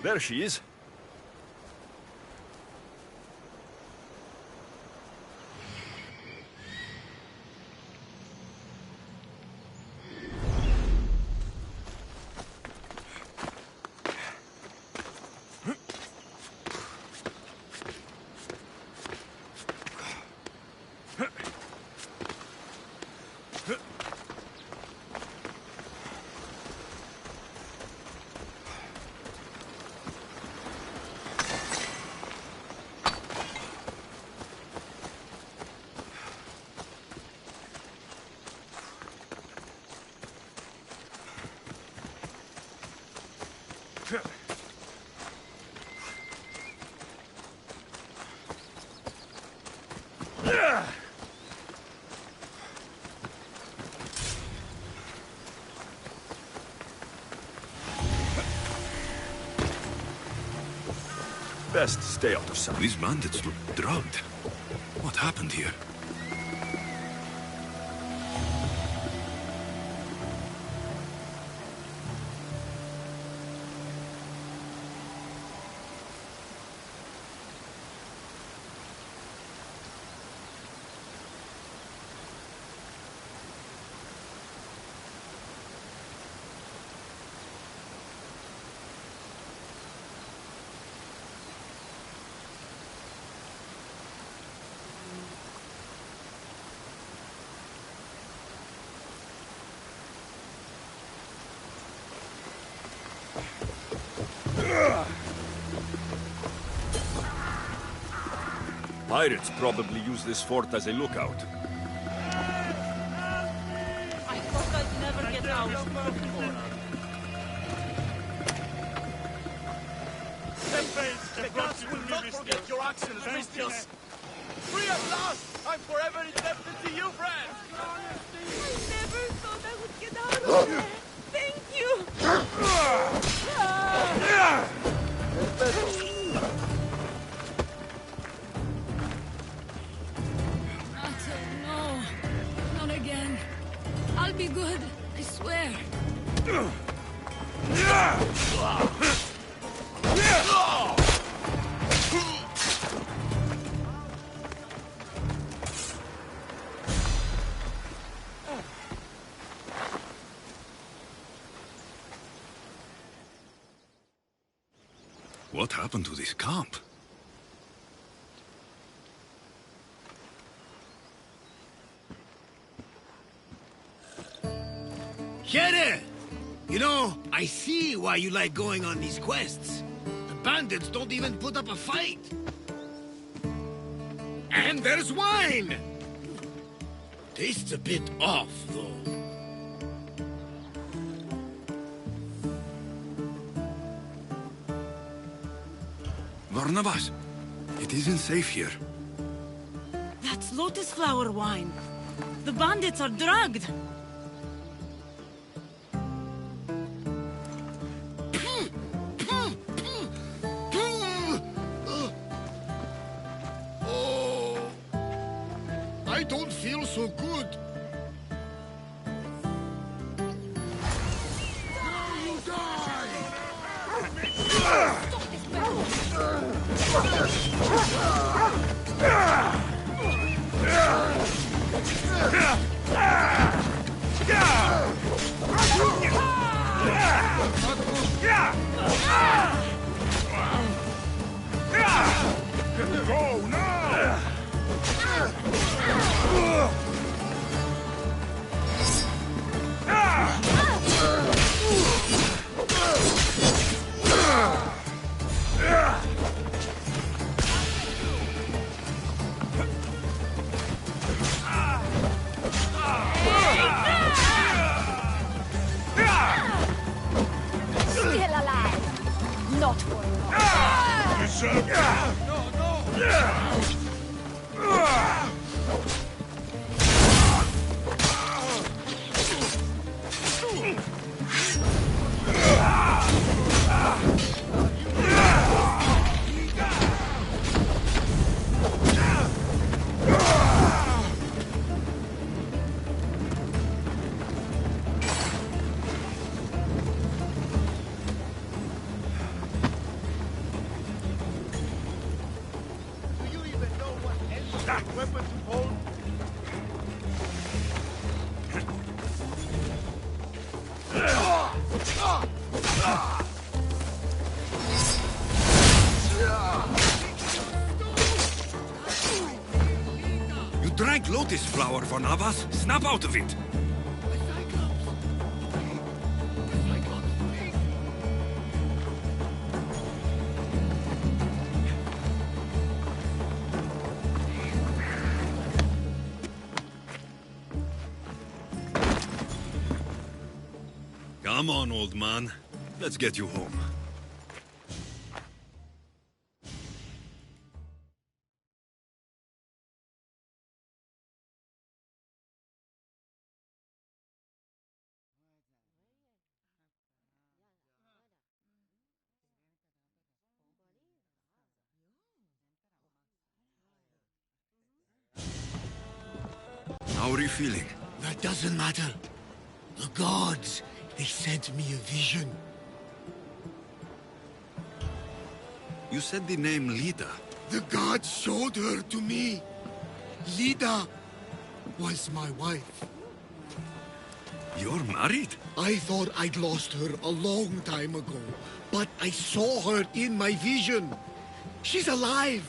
There she is. Best stay out of sight. These bandits look drugged. What happened here? Pirates probably use this fort as a lookout. I thought I'd never get out. The gods will not forget your actions, Christians. Free at last! I'm forever indebted to you, friend! I never thought I would get out of there. Thank you. No, not again. I'll be good, I swear. What happened to this camp? Shere! You know, I see why you like going on these quests. The bandits don't even put up a fight. And there's wine! Tastes a bit off, though. Barnabas, it isn't safe here. That's lotus flower wine. The bandits are drugged. Oh, I don't feel so good. You die! Go now! Still alive. Not for long. weapon to hold. You drank lotus flower, Varnavas. Snap out of it. Come on, old man. Let's get you home. How are you feeling? That doesn't matter. The gods, they sent me a vision. You said the name Lita. The gods showed her to me. Lida was my wife. You're married? I thought I'd lost her a long time ago, but I saw her in my vision. She's alive.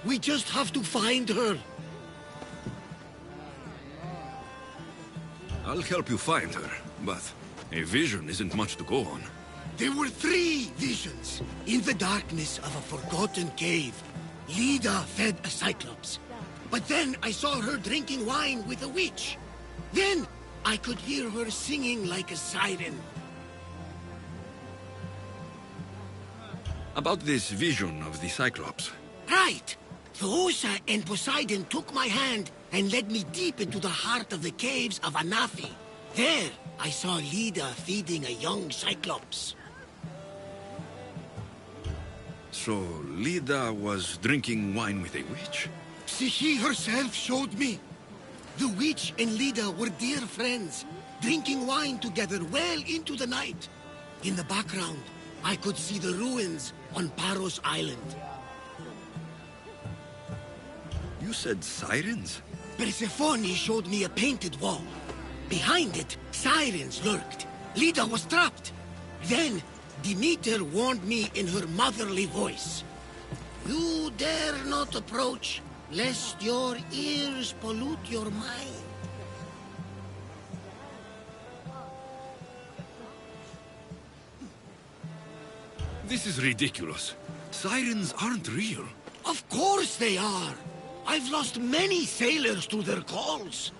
We just have to find her. I'll help you find her, but a vision isn't much to go on. There were 3 visions. In the darkness of a forgotten cave, Lida fed a cyclops. But then I saw her drinking wine with a witch. Then I could hear her singing like a siren. About this vision of the Cyclops. Right! Thoosa and Poseidon took my hand and led me deep into the heart of the caves of Anafi. There, I saw Lida feeding a young cyclops. So, Lida was drinking wine with a witch? She herself showed me. The witch and Lida were dear friends, drinking wine together well into the night. In the background, I could see the ruins on Paros Island. You said sirens? Persephone showed me a painted wall. Behind it, sirens lurked. Lida was trapped. Then, Demeter warned me in her motherly voice. You dare not approach, lest your ears pollute your mind. This is ridiculous. Sirens aren't real. Of course they are. I've lost many sailors to their calls.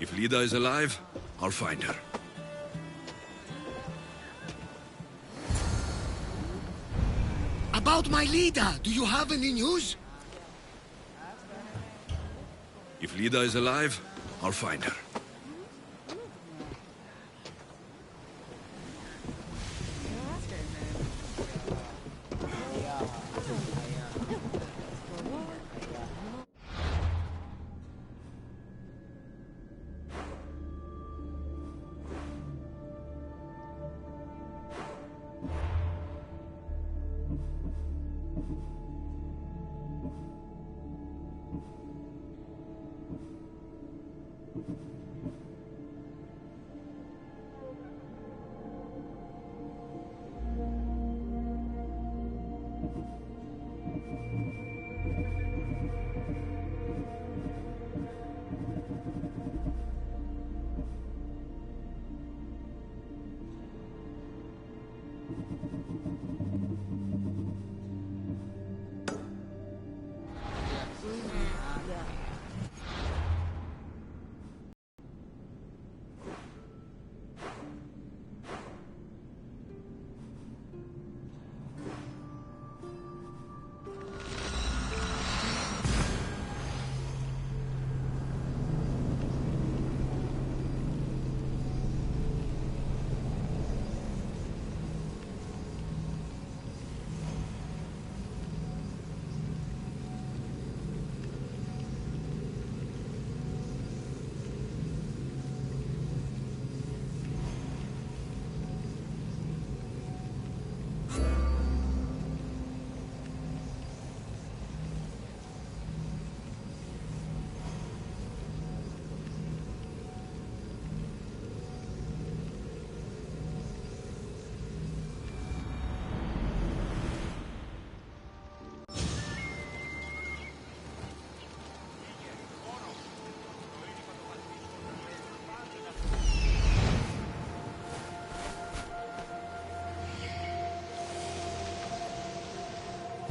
If Lida is alive, I'll find her. About my Lida, do you have any news? If Lida is alive, I'll find her.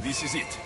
this is it.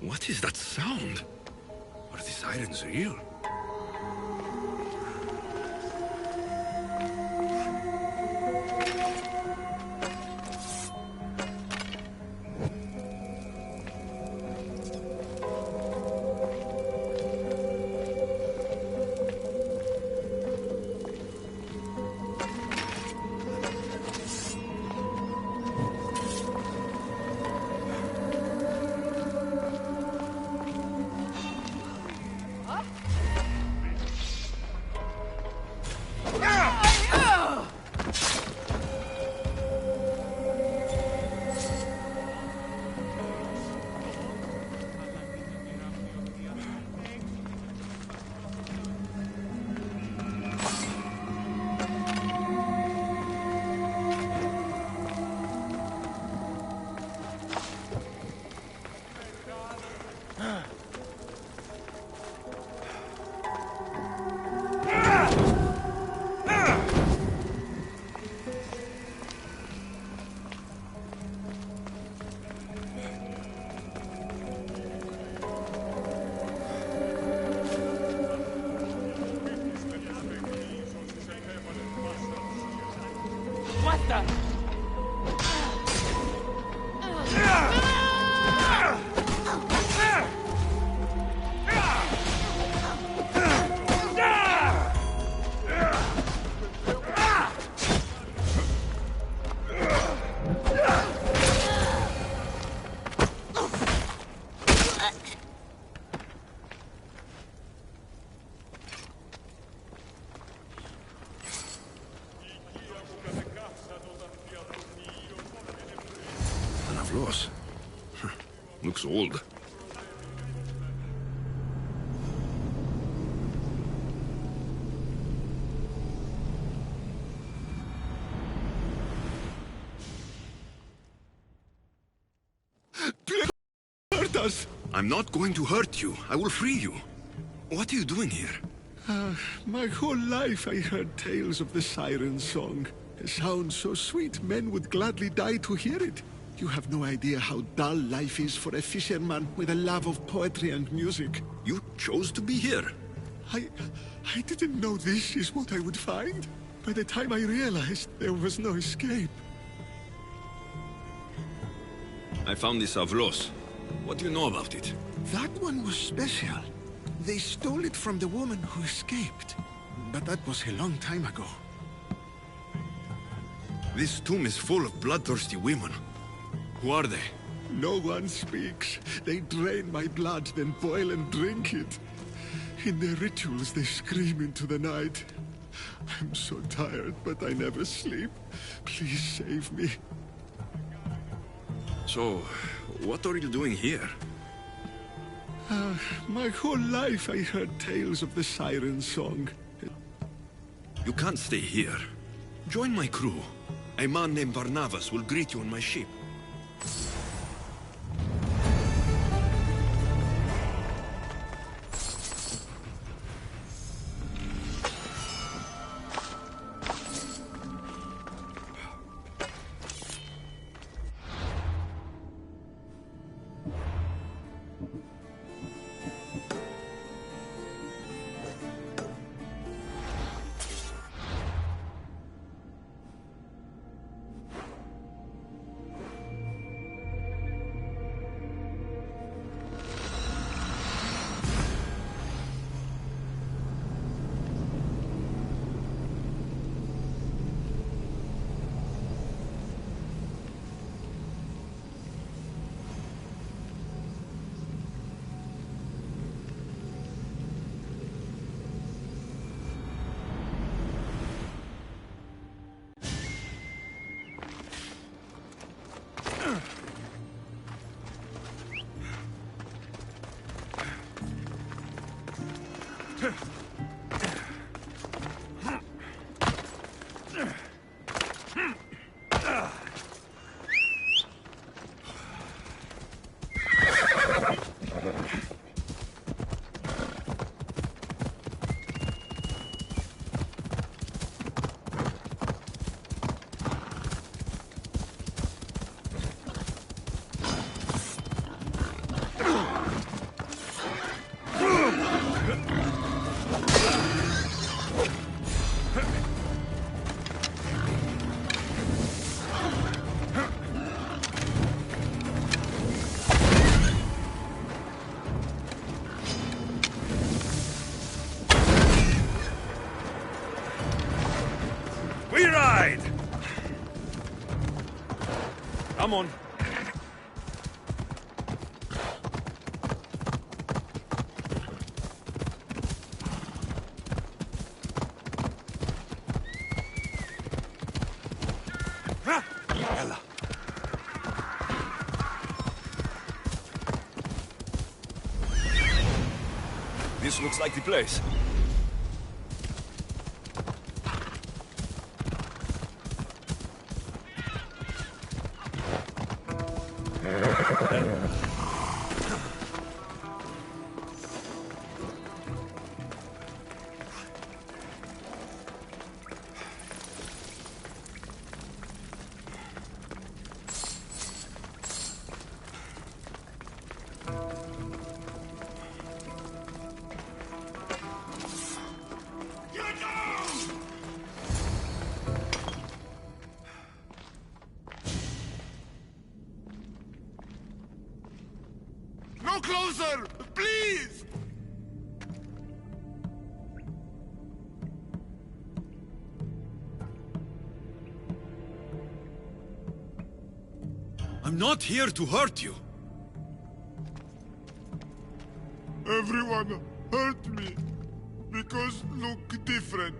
What is that sound? Are the sirens real? Loss. Looks old. Please hurt us. I'm not going to hurt you. I will free you. What are you doing here? My whole life I heard tales of the siren song. A sound so sweet men would gladly die to hear it. You have no idea how dull life is for a fisherman with a love of poetry and music. You chose to be here. I didn't know this is what I would find. By the time I realized there was no escape. I found this Avlos. What do you know about it? That one was special. They stole it from the woman who escaped. But that was a long time ago. This tomb is full of bloodthirsty women. Who are they? No one speaks. They drain my blood, then boil and drink it. In their rituals, they scream into the night. I'm so tired, but I never sleep. Please save me. So, what are you doing here? My whole life I heard tales of the siren song. You can't stay here. Join my crew. A man named Barnabas will greet you on my ship. Come on. Ella. This looks like the place. No closer! Please! I'm not here to hurt you. Everyone hurt me because look different.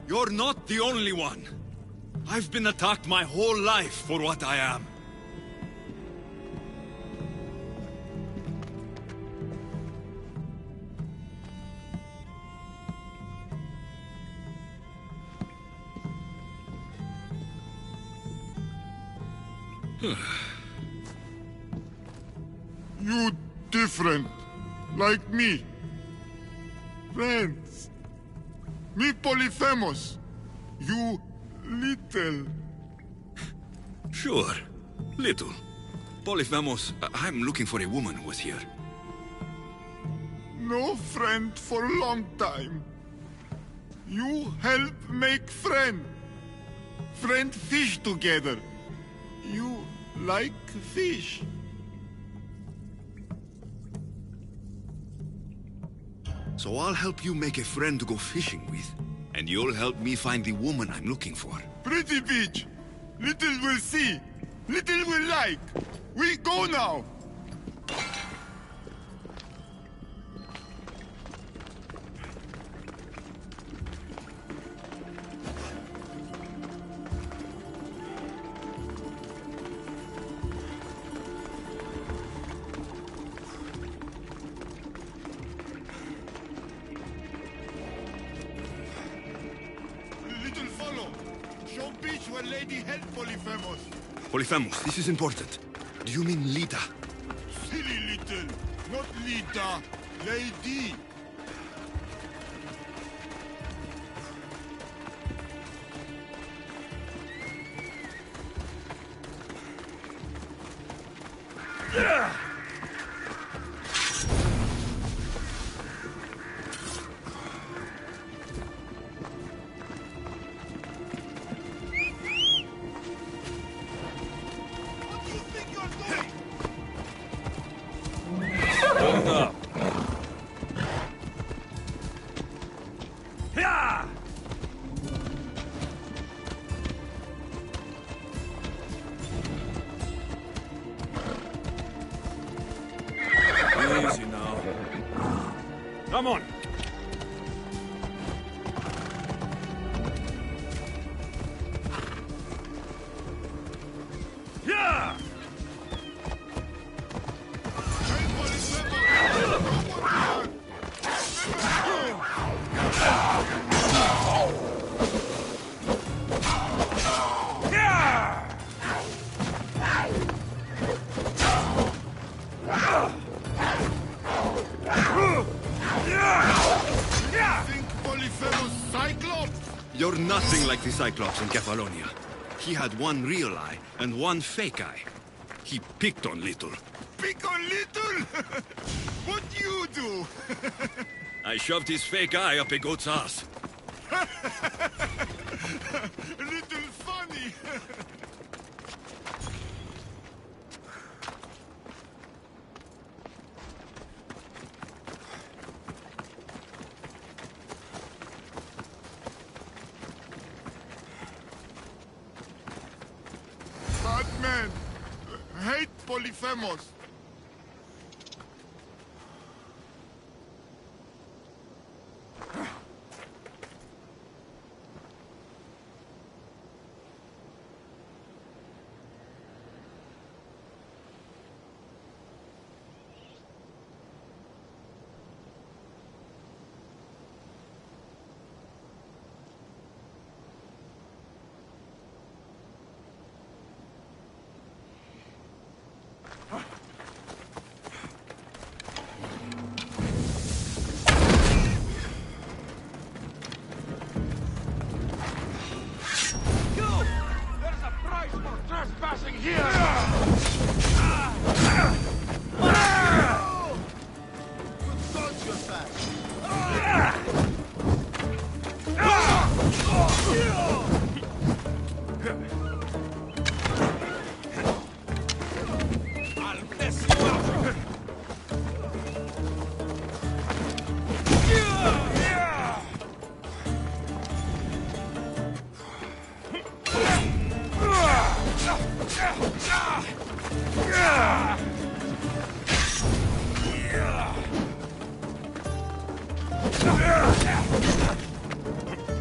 You're not the only one. I've been attacked my whole life for what I am. You different, like me. Friends. Me Polyphemus. You little. Sure. Little. Polyphemus, I'm looking for a woman who was here. No friend for a long time. You help make friend. Friend fish together. You like fish. So I'll help you make a friend to go fishing with. And you'll help me find the woman I'm looking for. Pretty beach. Little will see. Little will like. We go now. Little follow. Show beach where lady help Polyphemus. Polyphemus, this is important. Do you mean Lita? Silly little. Not Lita. Lady. What do you think you're doing? Hold up. Easy now. Come on. Yeah! Hey, think Polyphemus Cyclops? You're nothing like the Cyclops in Kefalonia. He had one real eye and one fake eye. He picked on Little. Pick on little? What you do? I shoved his fake eye up a goat's ass. Little funny. Polyphemus. Trespassing here! Good soldier back. I'll mess you up!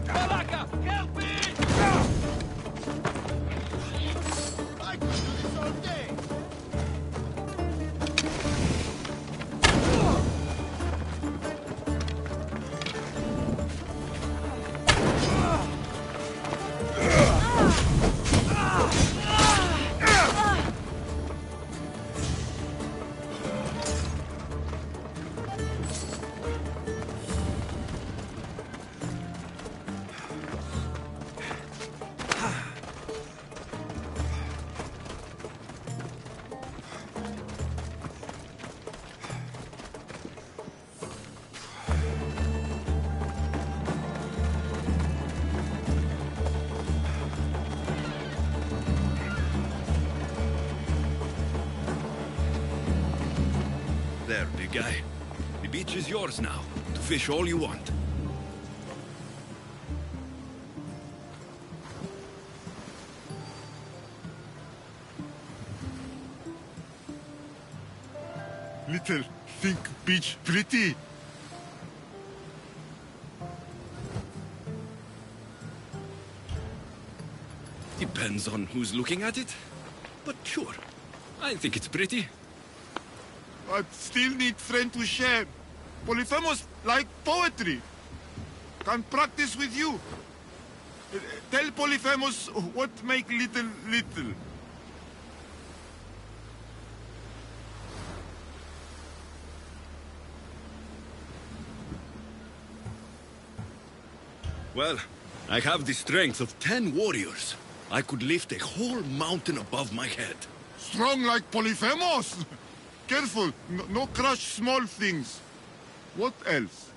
Malaka, help me! I could do this all day. There, big guy. The beach is yours now, to fish all you want. Little think beach pretty. Depends on who's looking at it. But sure, I think it's pretty. But still need friend to share. Polyphemus like poetry. Can practice with you. Tell Polyphemus what make little little. Well, I have the strength of 10 warriors. I could lift a whole mountain above my head. Strong like Polyphemus. Careful, no crush small things. What else?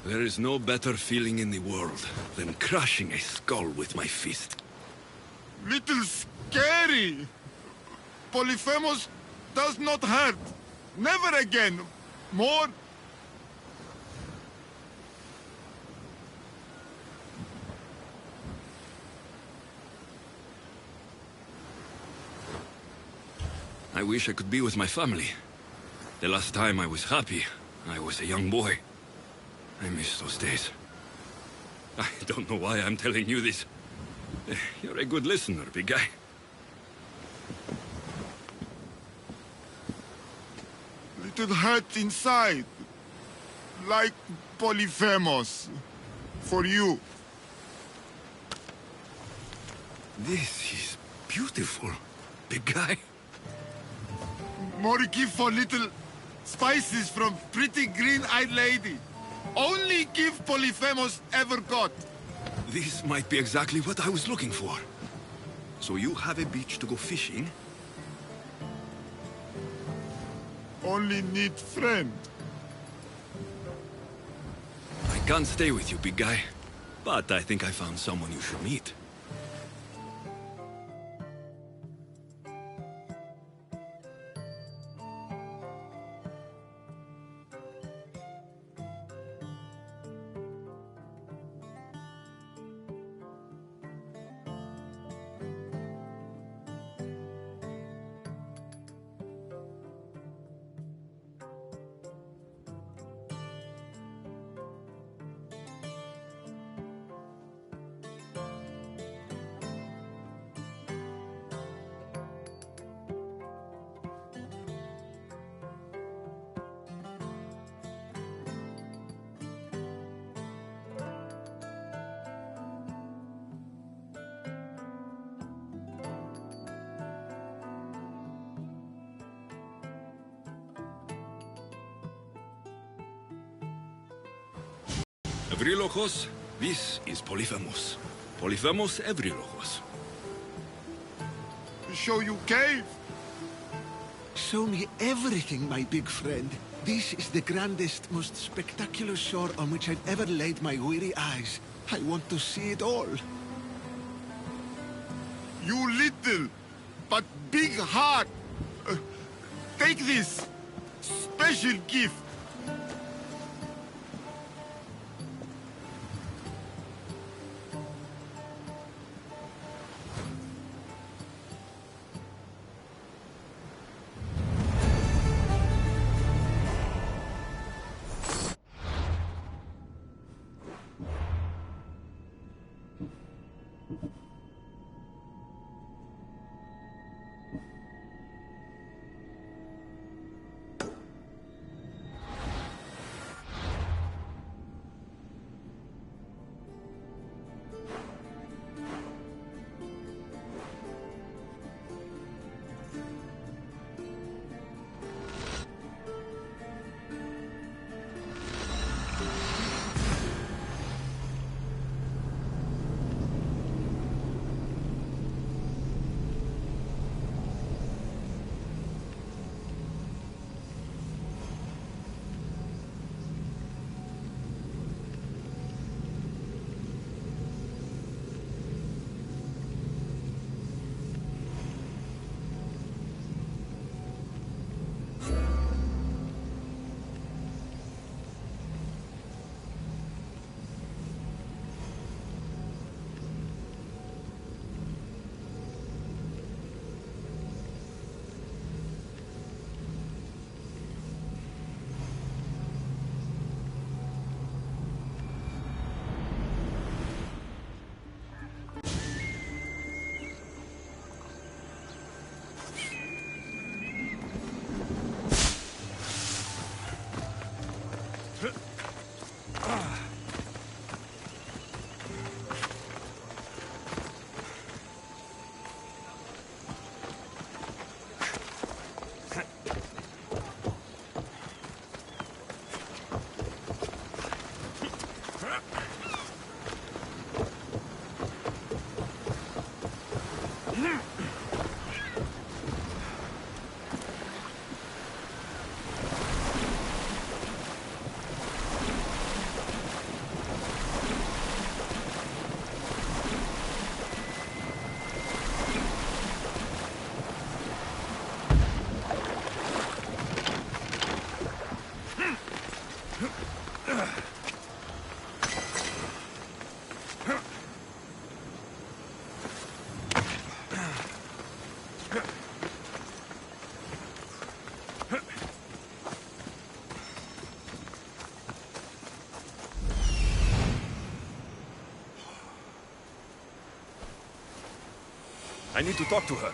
There is no better feeling in the world than crushing a skull with my fist. Little scary. Polyphemus does not hurt. Never again. More. I wish I could be with my family. The last time I was happy, I was a young boy. I miss those days. I don't know why I'm telling you this. You're a good listener, big guy. Little hurt inside. Like Polyphemus. For you. This is beautiful, big guy. More give for little spices from pretty green-eyed lady. Only give Polyphemus ever got. This might be exactly what I was looking for. So you have a beach to go fishing? Only need friend. I can't stay with you, big guy. But I think I found someone you should meet. Evrilogos, this is Polyphemus. Polyphemus Evrilogos. Show you cave. Show me everything, my big friend. This is the grandest, most spectacular shore on which I've ever laid my weary eyes. I want to see it all. You little, but big heart. Take this special gift. I need to talk to her.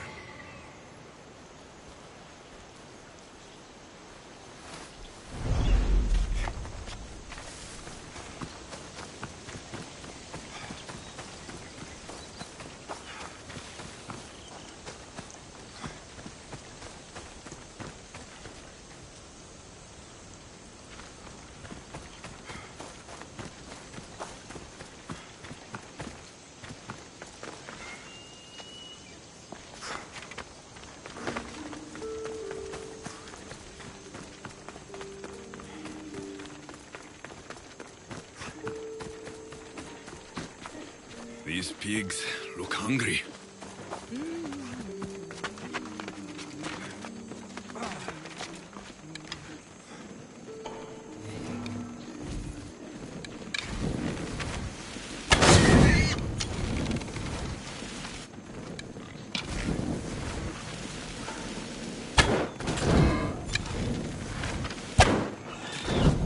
These pigs look hungry.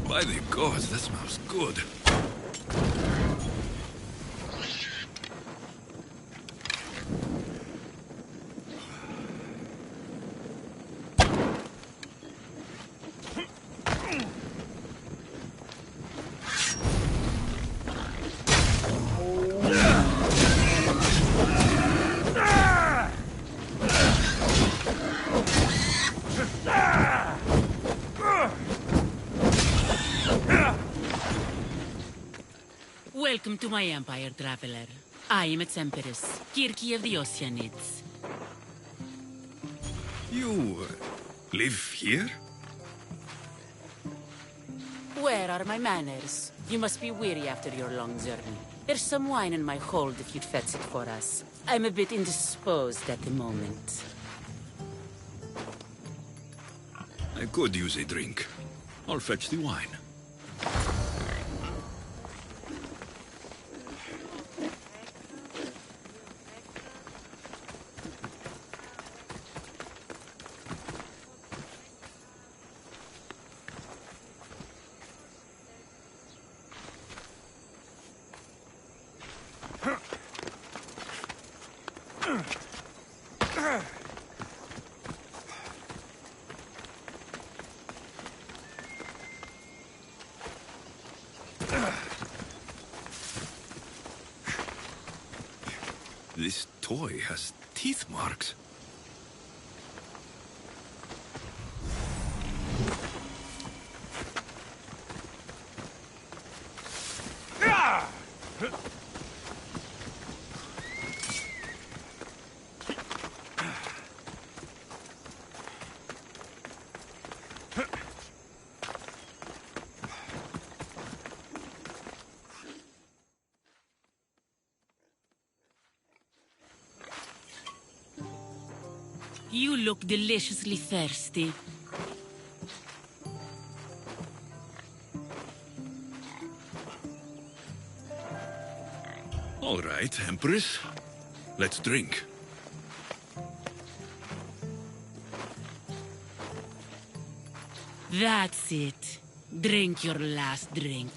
By the gods, that smells good. Welcome to my empire, traveler. I am its empress, Kirki of the Oceanids. You live here? Where are my manners? You must be weary after your long journey. There's some wine in my hold if you'd fetch it for us. I'm a bit indisposed at the moment. I could use a drink. I'll fetch the wine. This toy has teeth marks. You look deliciously thirsty. All right, Empress. Let's drink. That's it. Drink your last drink.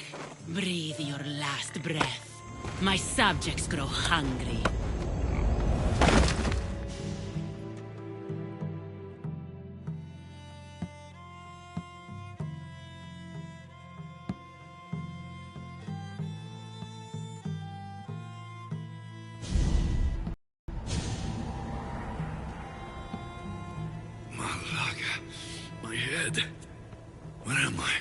Breathe your last breath. My subjects grow hungry. Malaga. My head. Where am I?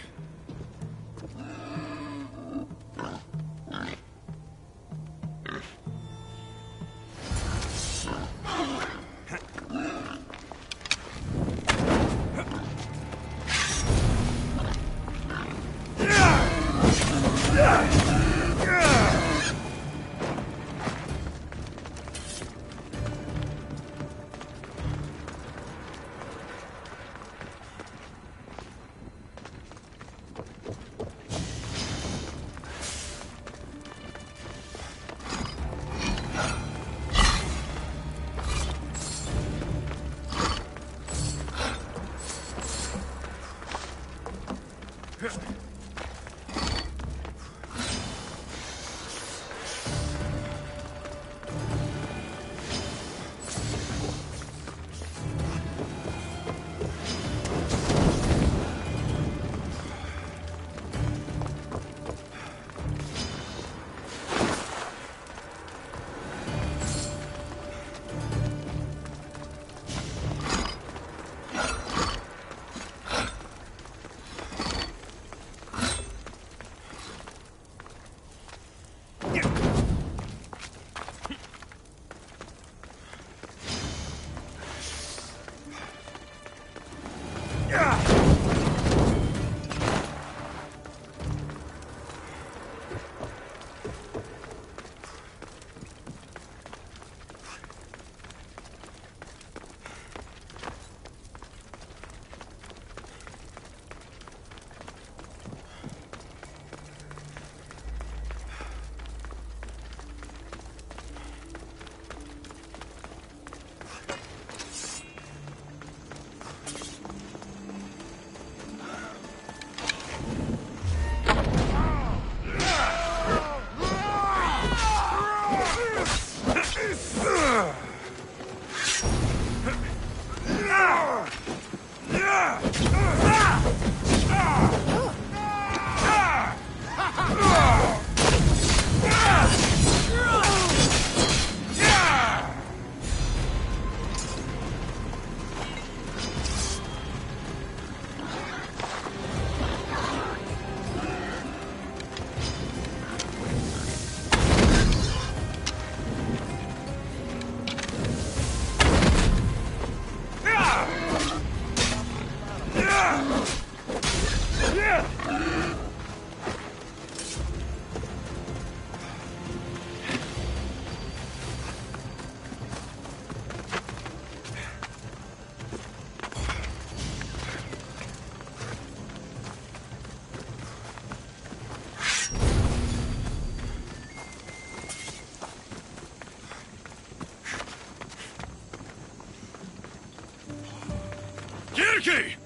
Okay!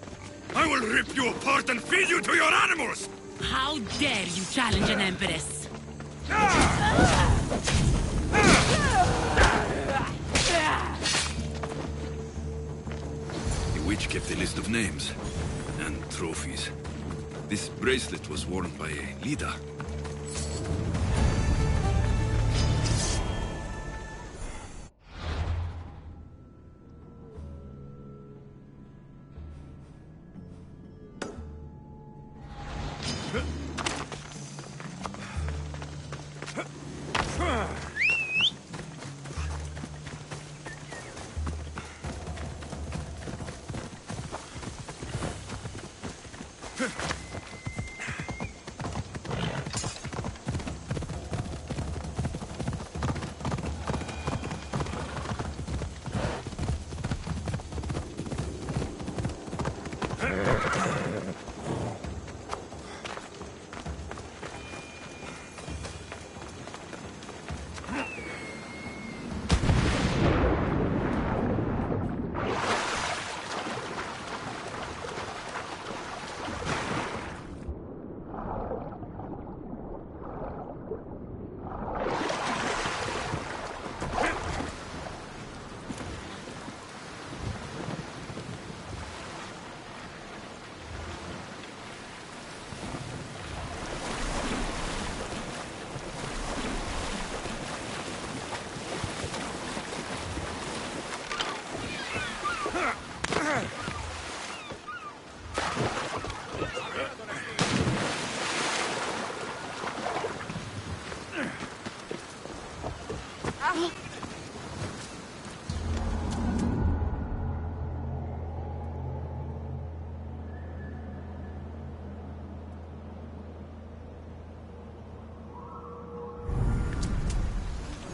I will rip you apart and feed you to your animals! How dare you challenge an empress? The witch kept a list of names and trophies. This bracelet was worn by a leader.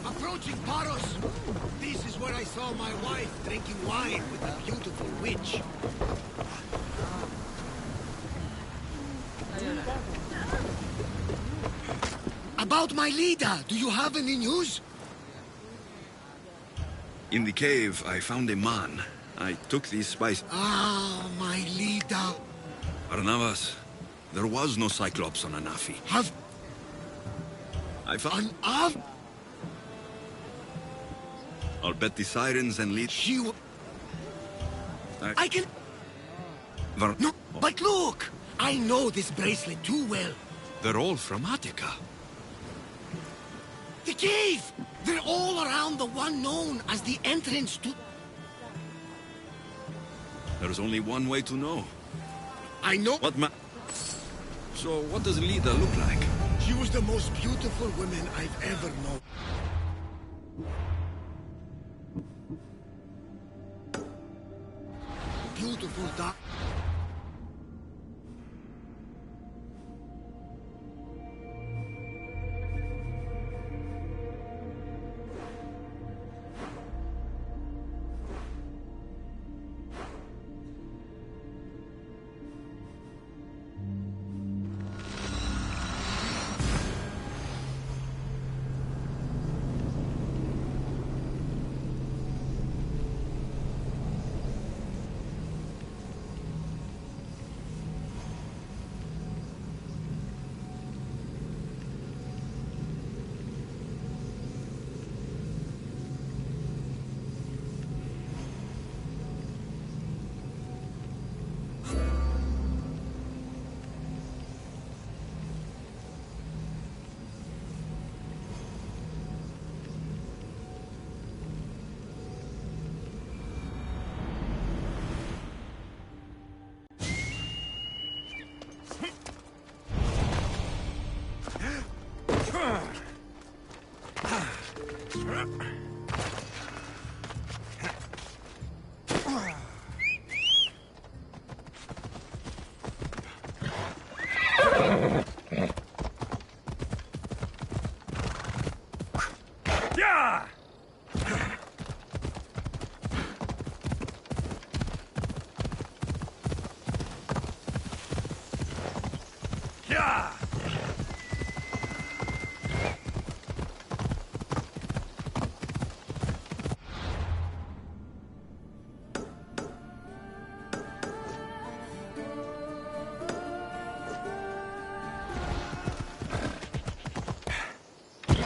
Approaching Paros! This is where I saw my wife drinking wine with a beautiful witch. About my leader, do you have any news? In the cave, I found a man. I took these spices. Ah, my leader. Barnabas, there was no Cyclops on Anafi. Have I found... an av? I'll bet the sirens and lead... She I can... No, but look! I know this bracelet too well. They're all from Attica. The cave! They're all around the one known as the entrance to... There's only one way to know. I know... So, what does Lida look like? She was the most beautiful woman I've ever known. Beautiful dark...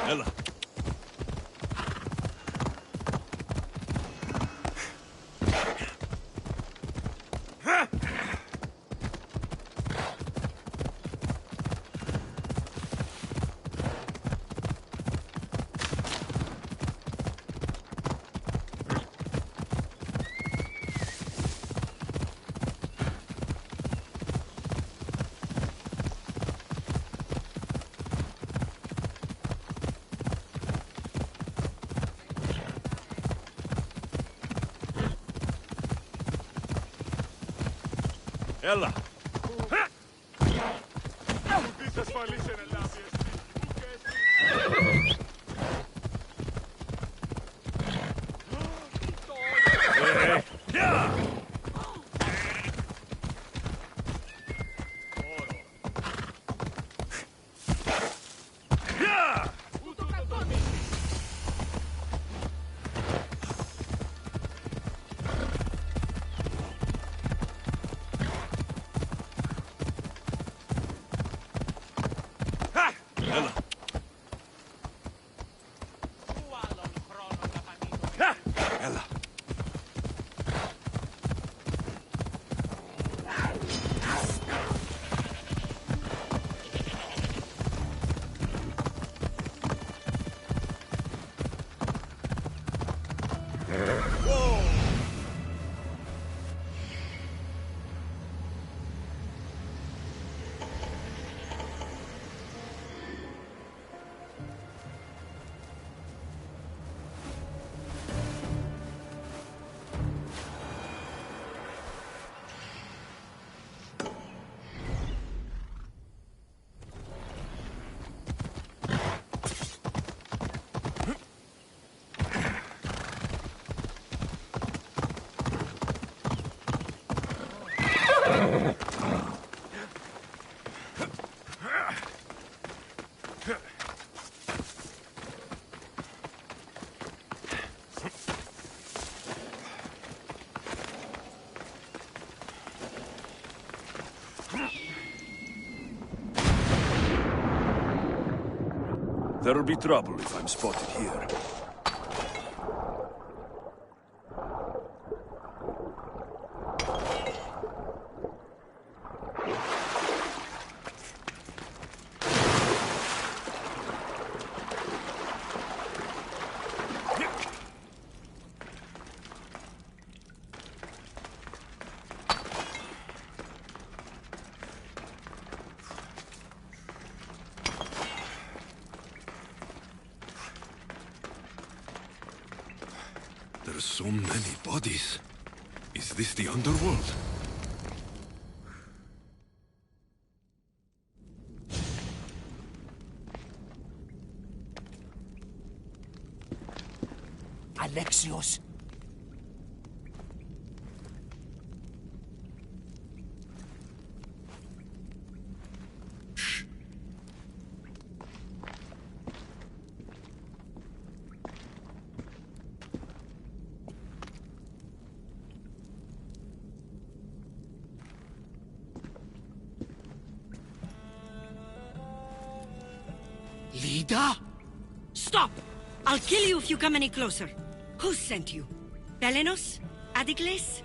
Ella. Ella. Ella. Ella. There'll be trouble if I'm spotted here. There's so many bodies. Is this the underworld? Alexios. Lida? Stop! I'll kill you if you come any closer. Who sent you? Pelenos? Adicles?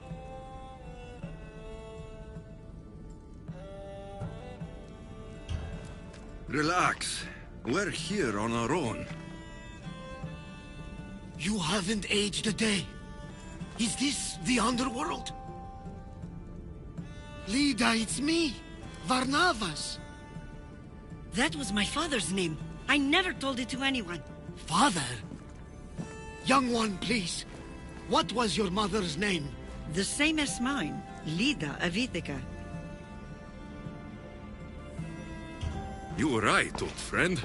Relax. We're here on our own. You haven't aged a day. Is this the underworld? Lida, it's me, Varnavas. That was my father's name. I never told it to anyone. Father? Young one, please. What was your mother's name? The same as mine. Lida of Ithaca. You were right, old friend.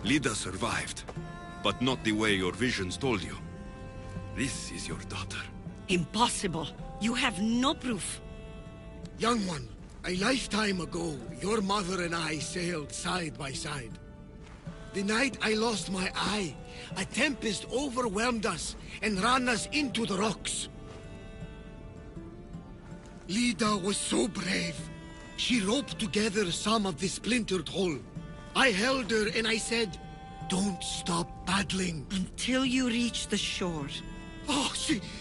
Lida survived, but not the way your visions told you. This is your daughter. Impossible. You have no proof. Young one, a lifetime ago, your mother and I sailed side by side. The night I lost my eye, a tempest overwhelmed us and ran us into the rocks. Lida was so brave. She roped together some of the splintered hull. I held her and I said, Don't stop battling. Until you reach the shore. Oh,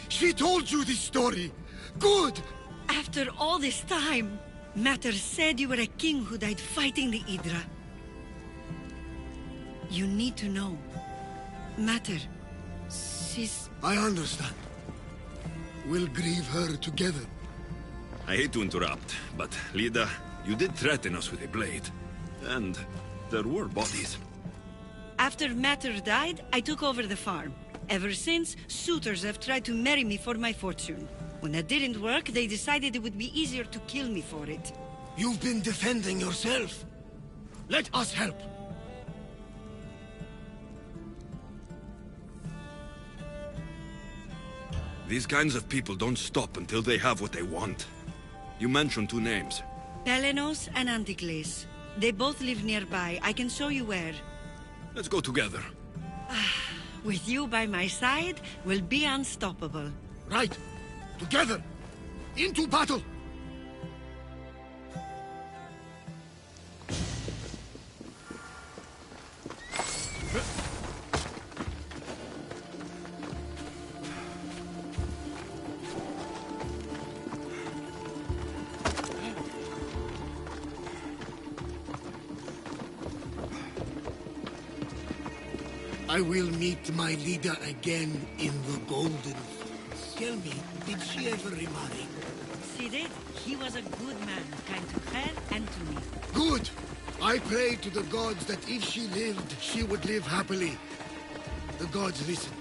she told you this story. Good. After all this time, Matter said you were a king who died fighting the Hydra. You need to know. Matter, she's... I understand. We'll grieve her together. I hate to interrupt, but Lida, you did threaten us with a blade. And there were bodies. After Matter died, I took over the farm. Ever since, suitors have tried to marry me for my fortune. When that didn't work, they decided it would be easier to kill me for it. You've been defending yourself. Let us help. These kinds of people don't stop until they have what they want. You mentioned two names. Pelenos and Anticles. They both live nearby. I can show you where. Let's go together. With you by my side, we'll be unstoppable. Right. Together. Into battle. I will meet my leader again in the Golden Fields. Tell me, did she ever remarry? She did. He was a good man, kind to her and to me. Good! I prayed to the gods that if she lived, she would live happily. The gods listened.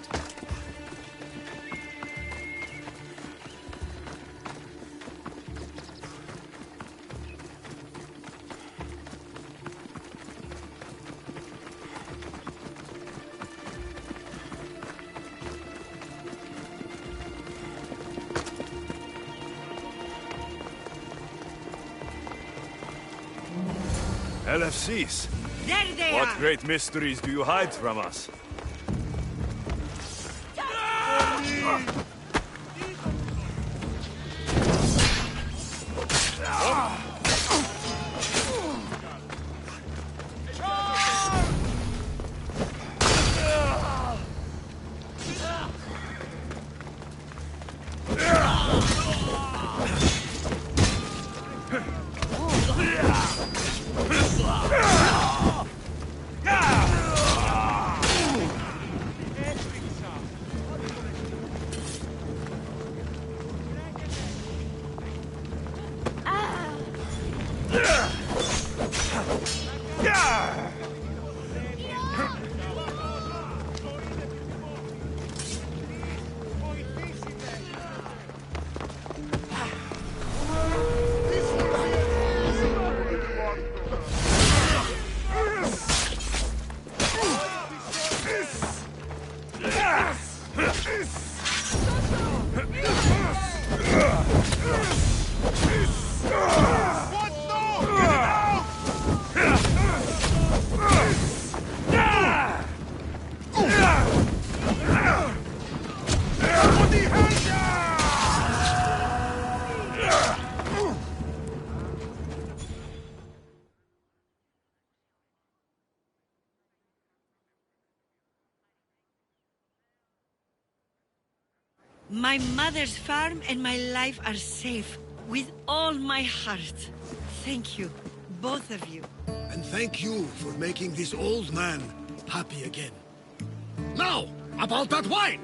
LFCs. There they What are! great mysteries do you hide from us? My mother's farm and my life are safe. With all my heart. Thank you, both of you. And thank you for making this old man happy again. Now, about that wine!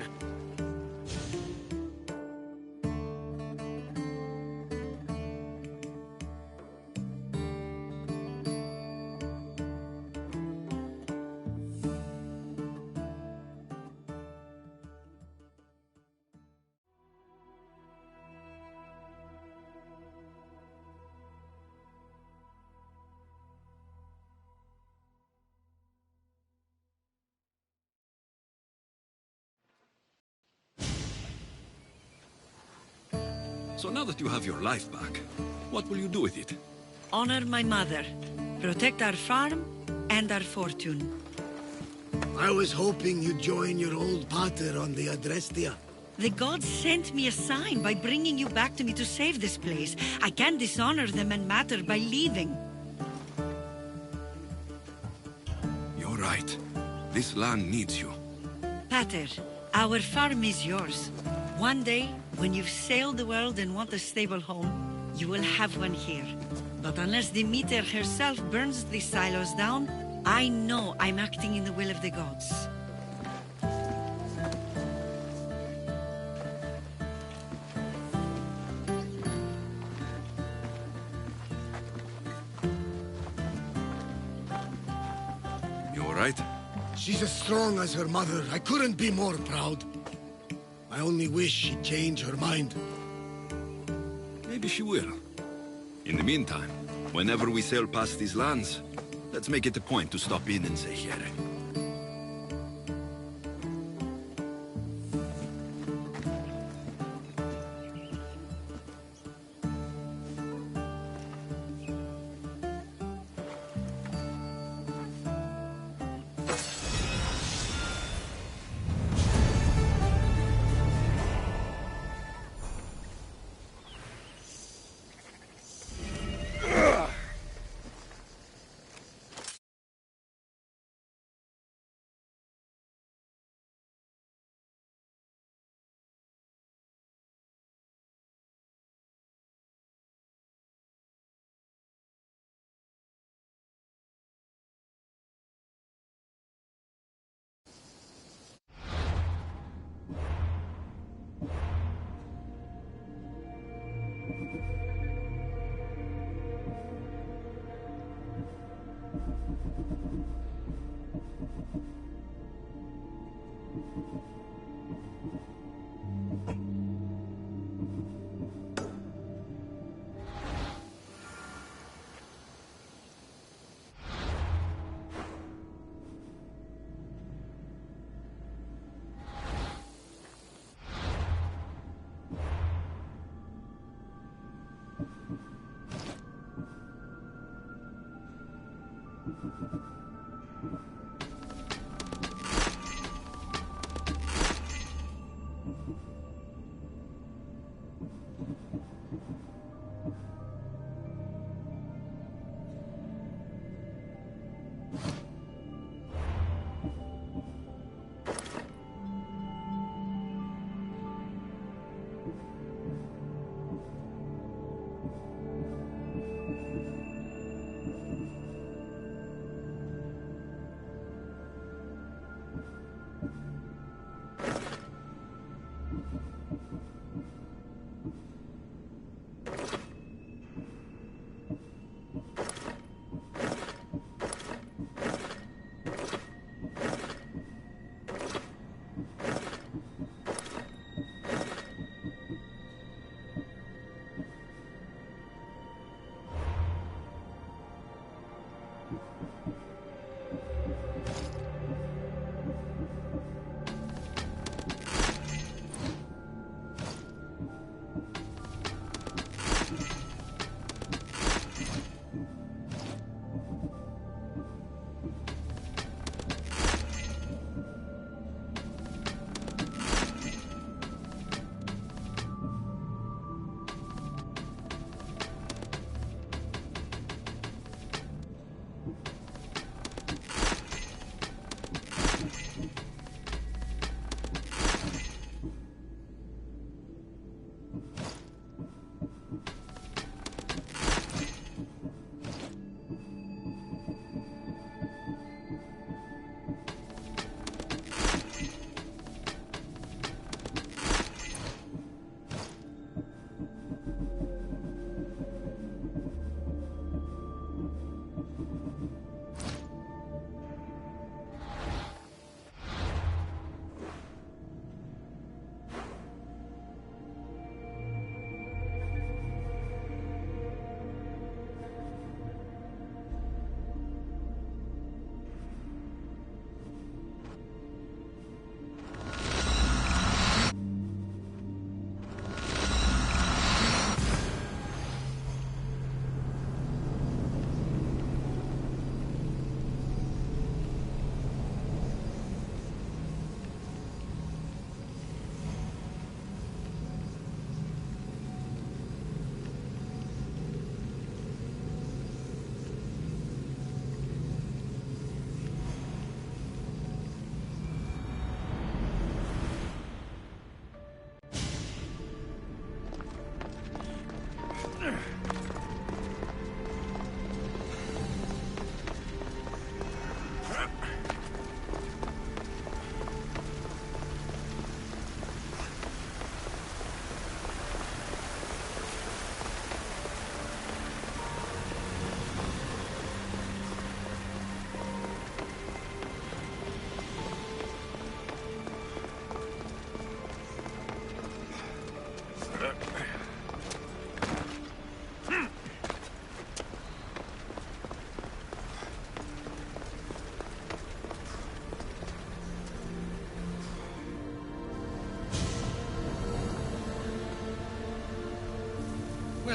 So now that you have your life back, what will you do with it? Honor my mother. Protect our farm and our fortune. I was hoping you'd join your old pater on the Adrestia. The gods sent me a sign by bringing you back to me to save this place. I can't dishonor them and Matter by leaving. You're right. This land needs you. Pater, our farm is yours. One day, when you've sailed the world and want a stable home, you will have one here. But unless Demeter herself burns these silos down, I know I'm acting in the will of the gods. You alright? She's as strong as her mother. I couldn't be more proud. I only wish she'd change her mind. Maybe she will. In the meantime, whenever we sail past these lands, let's make it a point to stop in and say here.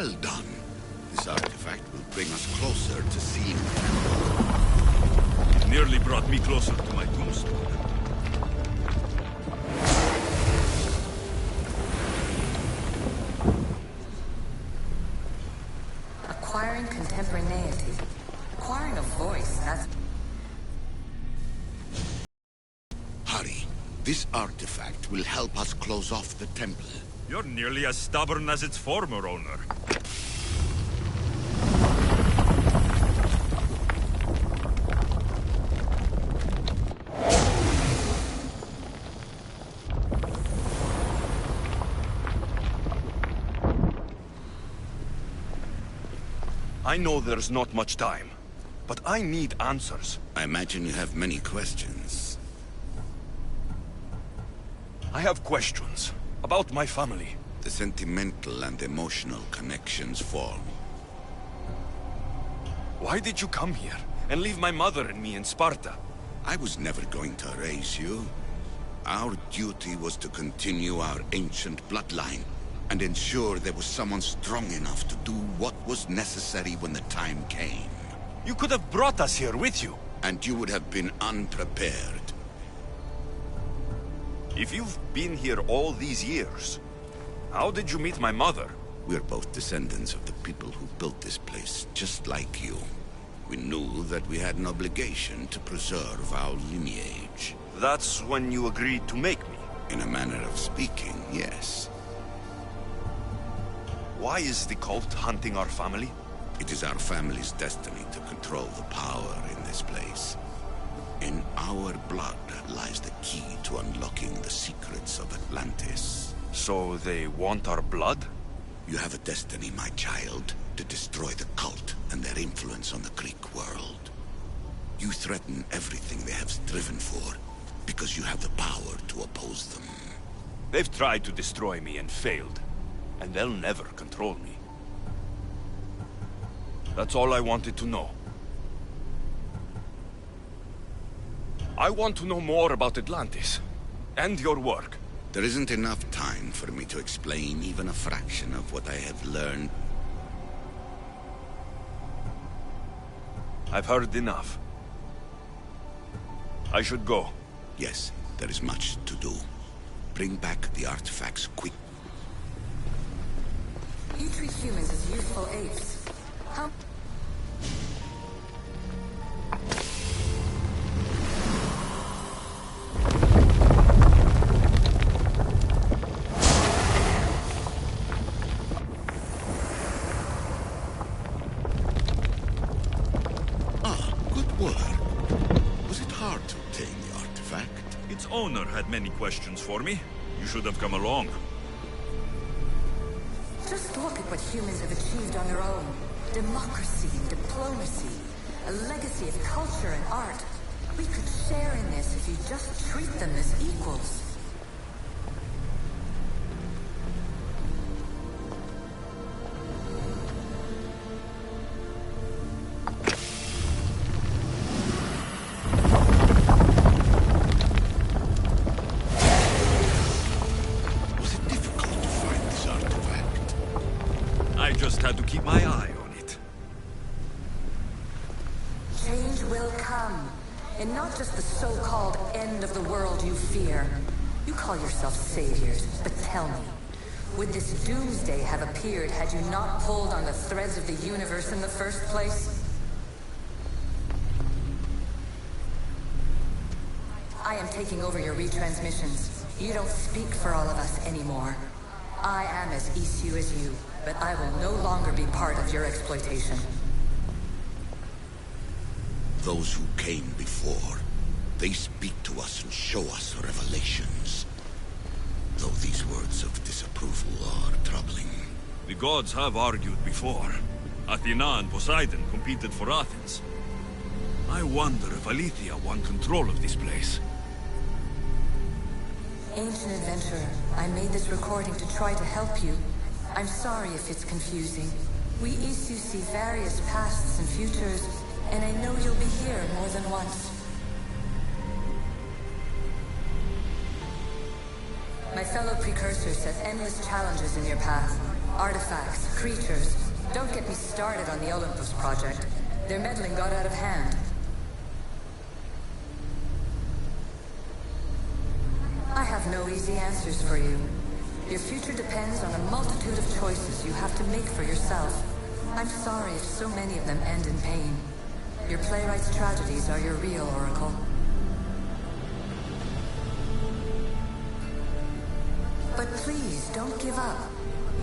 Well done. This artifact will bring us closer to seeing It nearly brought me closer to my tombstone. Acquiring contemporaneity. Acquiring a voice, that's... Hurry. This artifact will help us close off the temple. You're nearly as stubborn as its former owner. I know there's not much time, but I need answers. I imagine you have many questions. I have questions about my family. The sentimental and emotional connections form. Why did you come here and leave my mother and me in Sparta? I was never going to raise you. Our duty was to continue our ancient bloodline and ensure there was someone strong enough to do what was necessary when the time came. You could have brought us here with you. And you would have been unprepared. If you've been here all these years, how did you meet my mother? We're both descendants of the people who built this place, just like you. We knew that we had an obligation to preserve our lineage. That's when you agreed to make me. In a manner of speaking, yes. Why is the cult hunting our family? It is our family's destiny to control the power in this place. In our blood lies the key to unlocking the secrets of Atlantis. So they want our blood? You have a destiny, my child, to destroy the cult and their influence on the Greek world. You threaten everything they have striven for, because you have the power to oppose them. They've tried to destroy me and failed, and they'll never control me. That's all I wanted to know. I want to know more about Atlantis, and your work. There isn't enough time for me to explain even a fraction of what I have learned. I've heard enough. I should go. Yes, there is much to do. Bring back the artifacts quick. You treat humans as useful apes. How... Owner had many questions for me. You should have come along. Just look at what humans have achieved on their own. Democracy and diplomacy. A legacy of culture and art. We could share in this if you just treat them as equals. Had to keep my eye on it. Change will come. And not just the so-called end of the world you fear. You call yourself saviors, but tell me, would this doomsday have appeared had you not pulled on the threads of the universe in the first place? I am taking over your retransmissions. You don't speak for all of us anymore. I am as Isu as you, but I will no longer be part of your exploitation. Those who came before, they speak to us and show us revelations. Though these words of disapproval are troubling. The gods have argued before. Athena and Poseidon competed for Athens. I wonder if Aletheia won control of this place. Ancient adventurer, I made this recording to try to help you. I'm sorry if it's confusing. We Isu see various pasts and futures, and I know you'll be here more than once. My fellow precursors set endless challenges in your path. Artifacts, creatures. Don't get me started on the Olympus project. Their meddling got out of hand. I have no easy answers for you. Your future depends on a multitude of choices you have to make for yourself. I'm sorry if so many of them end in pain. Your playwright's tragedies are your real oracle. But please, don't give up.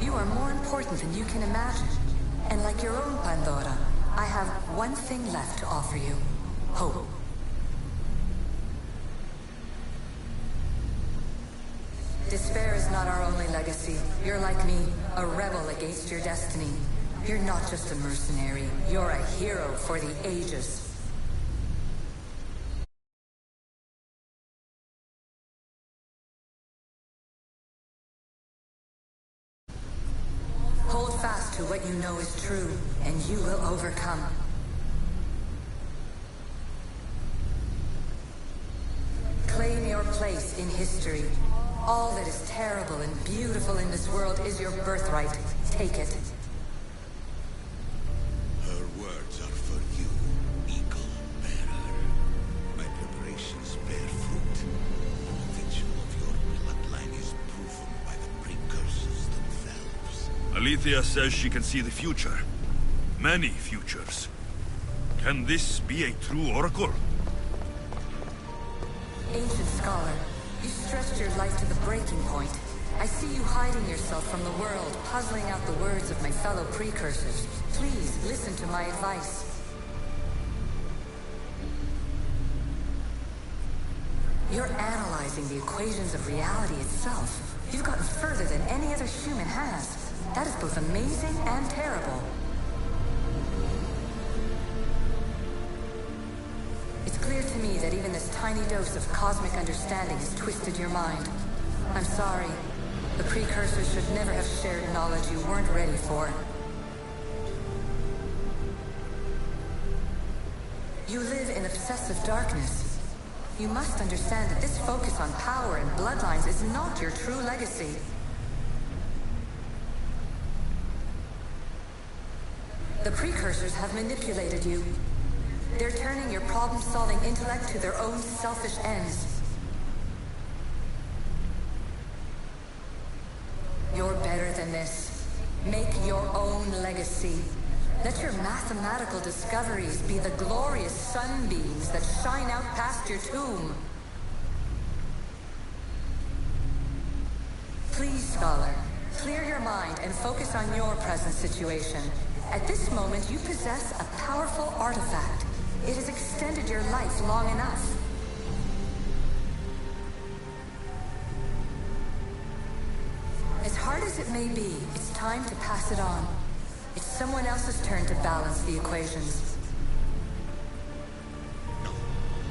You are more important than you can imagine. And like your own Pandora, I have one thing left to offer you. Hope. Despair is not our only legacy. You're like me, a rebel against your destiny. You're not just a mercenary. You're a hero for the ages. Hold fast to what you know is true, and you will overcome. Claim your place in history. All that is terrible and beautiful in this world is your birthright. Take it. Her words are for you, Eagle Bearer. My preparations bear fruit. The virtue of your bloodline is proven by the precursors themselves. Alethea says she can see the future. Many futures. Can this be a true oracle? Ancient scholar, you stretched your life to the breaking point. I see you hiding yourself from the world, puzzling out the words of my fellow precursors. Please, listen to my advice. You're analyzing the equations of reality itself. You've gotten further than any other human has. That is both amazing and terrible. It's clear to me that even this tiny dose of cosmic understanding has twisted your mind. I'm sorry. The precursors should never have shared knowledge you weren't ready for. You live in obsessive darkness. You must understand that this focus on power and bloodlines is not your true legacy. The precursors have manipulated you. They're turning your problem-solving intellect to their own selfish ends. You're better than this. Make your own legacy. Let your mathematical discoveries be the glorious sunbeams that shine out past your tomb. Please, scholar, clear your mind and focus on your present situation. At this moment, you possess a powerful artifact. It has extended your life long enough. As hard as it may be, it's time to pass it on. It's someone else's turn to balance the equations.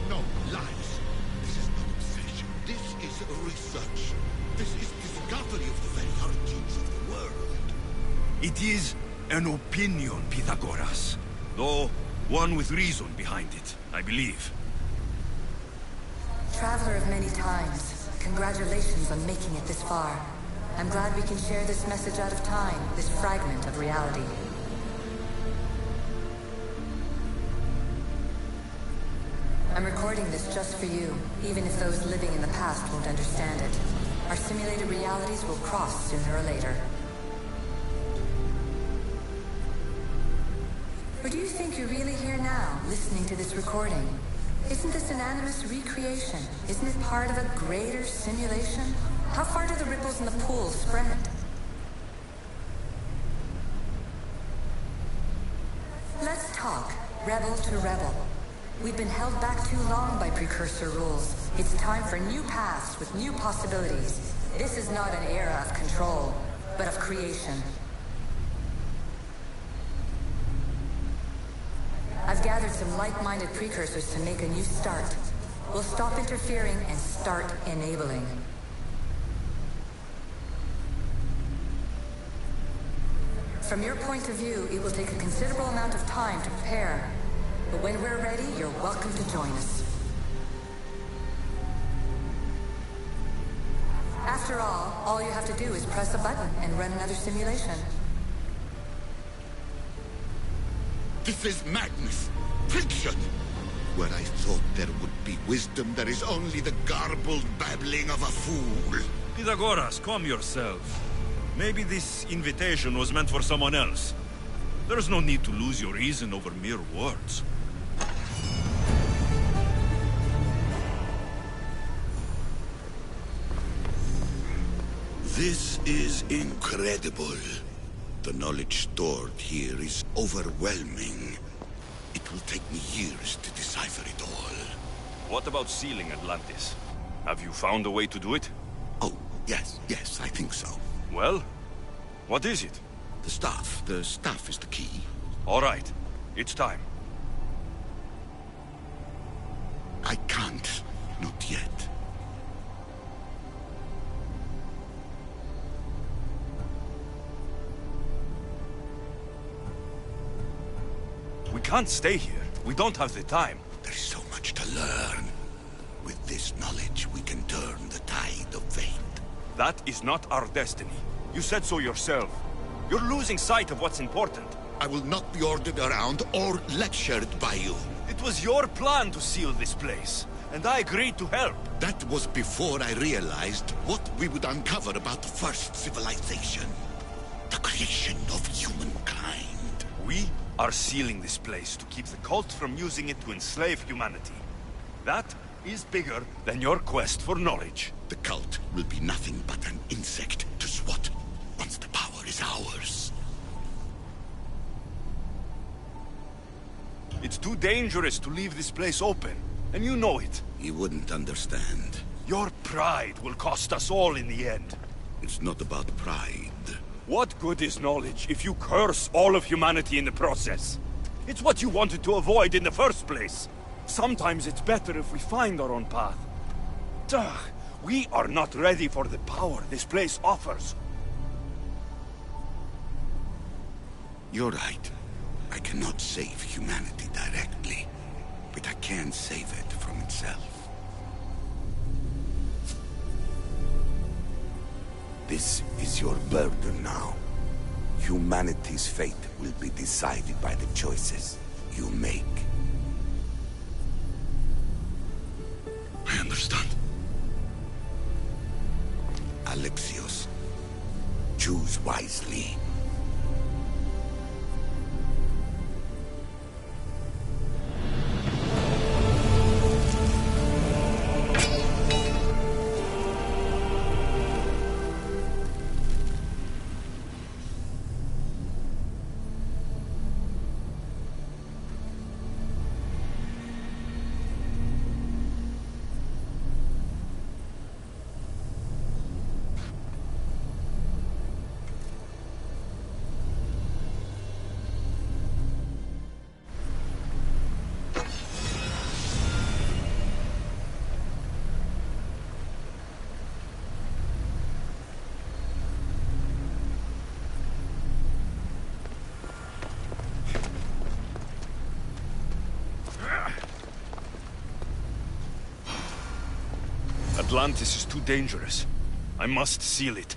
No, lies. This is not obsession. This is research. This is discovery of the very origins of the world. It is an opinion, Pythagoras. Though one with reason behind it, I believe. Traveler of many times, congratulations on making it this far. I'm glad we can share this message out of time, this fragment of reality. I'm recording this just for you, even if those living in the past won't understand it. Our simulated realities will cross sooner or later. Or do you think you're really here now, listening to this recording? Isn't this an animus recreation? Isn't it part of a greater simulation? How far do the ripples in the pool spread? Let's talk, rebel to rebel. We've been held back too long by precursor rules. It's time for new paths with new possibilities. This is not an era of control, but of creation. I've gathered some like-minded precursors to make a new start. We'll stop interfering and start enabling. From your point of view, it will take a considerable amount of time to prepare. But when we're ready, you're welcome to join us. After all you have to do is press a button and run another simulation. This is madness. Fiction. Where I thought there would be wisdom, there is only the garbled babbling of a fool. Pythagoras, calm yourself. Maybe this invitation was meant for someone else. There's no need to lose your reason over mere words. This is incredible. The knowledge stored here is overwhelming. It will take me years to decipher it all. What about sealing Atlantis? Have you found a way to do it? Oh, yes, I think so. Well, what is it? The staff. The staff is the key. All right, it's time. I can't. Not yet. We can't stay here. We don't have the time. There's so much to learn. With this knowledge, we can turn the tide of fate. That is not our destiny. You said so yourself. You're losing sight of what's important. I will not be ordered around or lectured by you. It was your plan to seal this place, and I agreed to help. That was before I realized what we would uncover about the first civilization. The creation of humankind. We are sealing this place to keep the cult from using it to enslave humanity. That is bigger than your quest for knowledge. The cult will be nothing but an insect to swat once the power is ours. It's too dangerous to leave this place open, and you know it. You wouldn't understand. Your pride will cost us all in the end. It's not about pride. What good is knowledge if you curse all of humanity in the process? It's what you wanted to avoid in the first place. Sometimes it's better if we find our own path. Ugh, we are not ready for the power this place offers. You're right. I cannot save humanity directly, but I can save it from itself. This is your burden now. Humanity's fate will be decided by the choices you make. I understand. Alexios, choose wisely. Atlantis is too dangerous. I must seal it.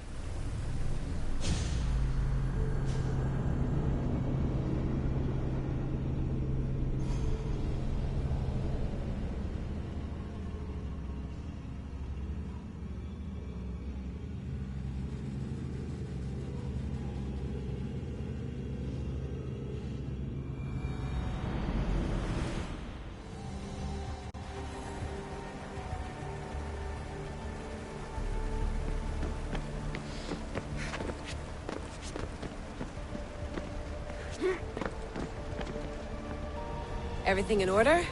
Everything in order?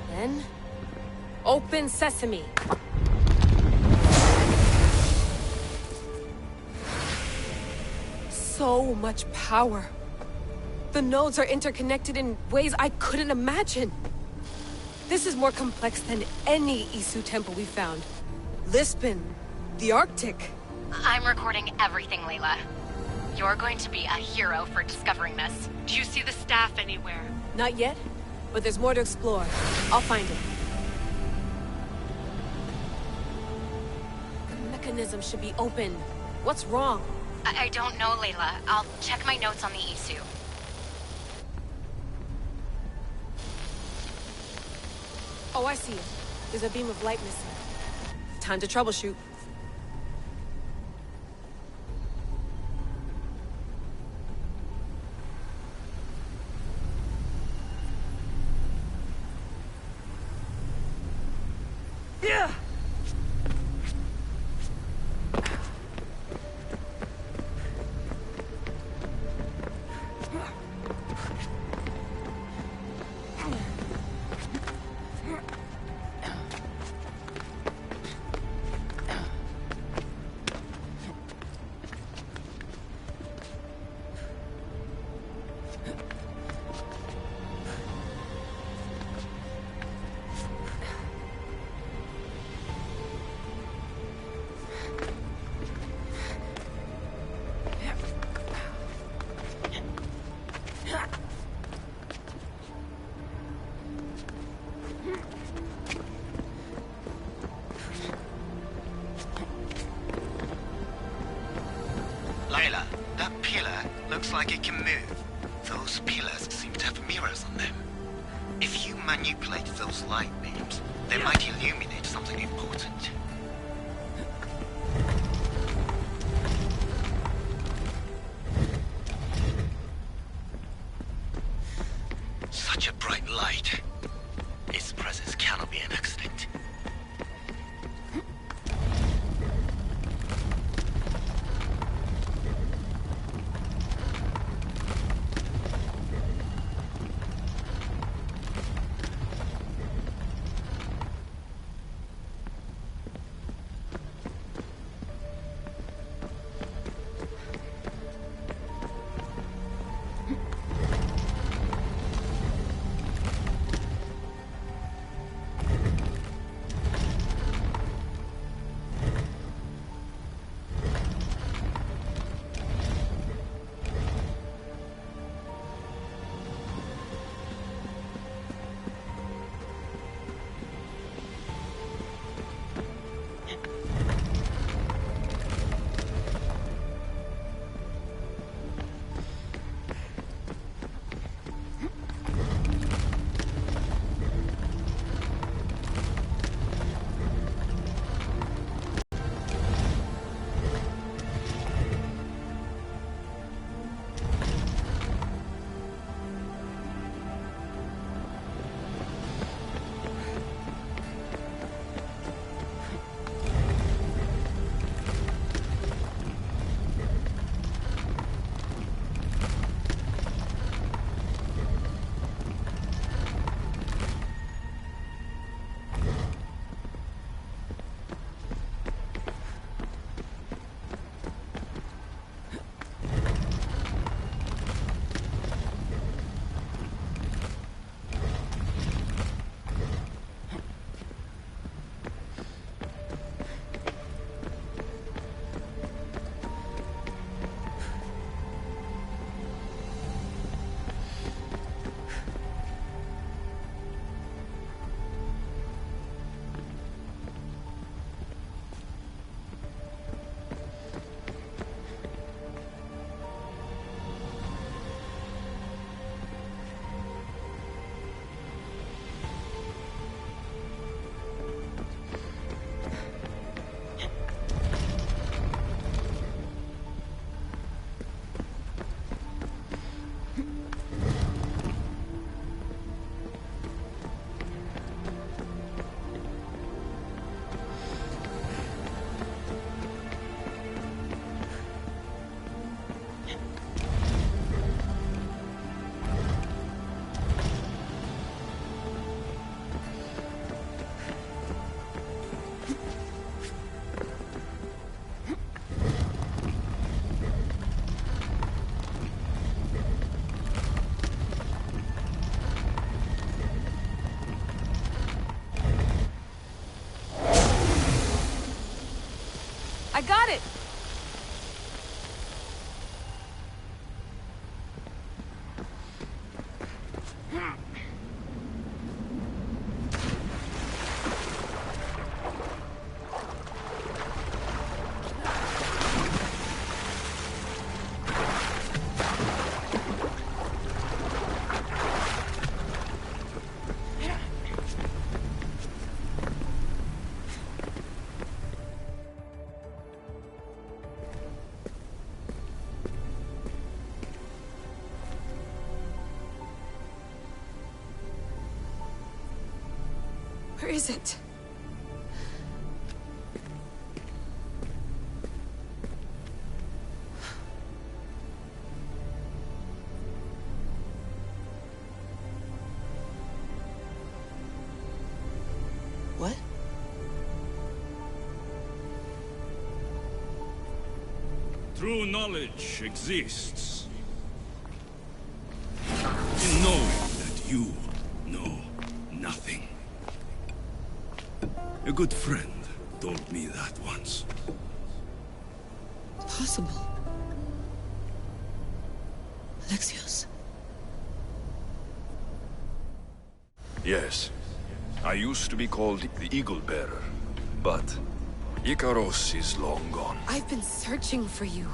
Then... open sesame! So much power. The nodes are interconnected in ways I couldn't imagine. This is more complex than any Isu temple we found. Lisbon, the Arctic. I'm recording everything, Layla. You're going to be a hero for discovering this. Do you see the staff anywhere? Not yet, but there's more to explore. I'll find it. mechanism should be open. What's wrong? I don't know, Layla. I'll check my notes on the Isu. Oh, I see it. There's a beam of light missing. Time to troubleshoot. Layla, that pillar looks like it can move. Those pillars seem to have mirrors on them. If you manipulate those light beams, they might illuminate something important. Such a bright light. Its presence cannot be an accident. I got it! is it? What? True knowledge exists in knowing that you know nothing. A good friend told me that once. Possible. Alexios? Yes. I used to be called the Eagle Bearer, but Icaros is long gone. I've been searching for you.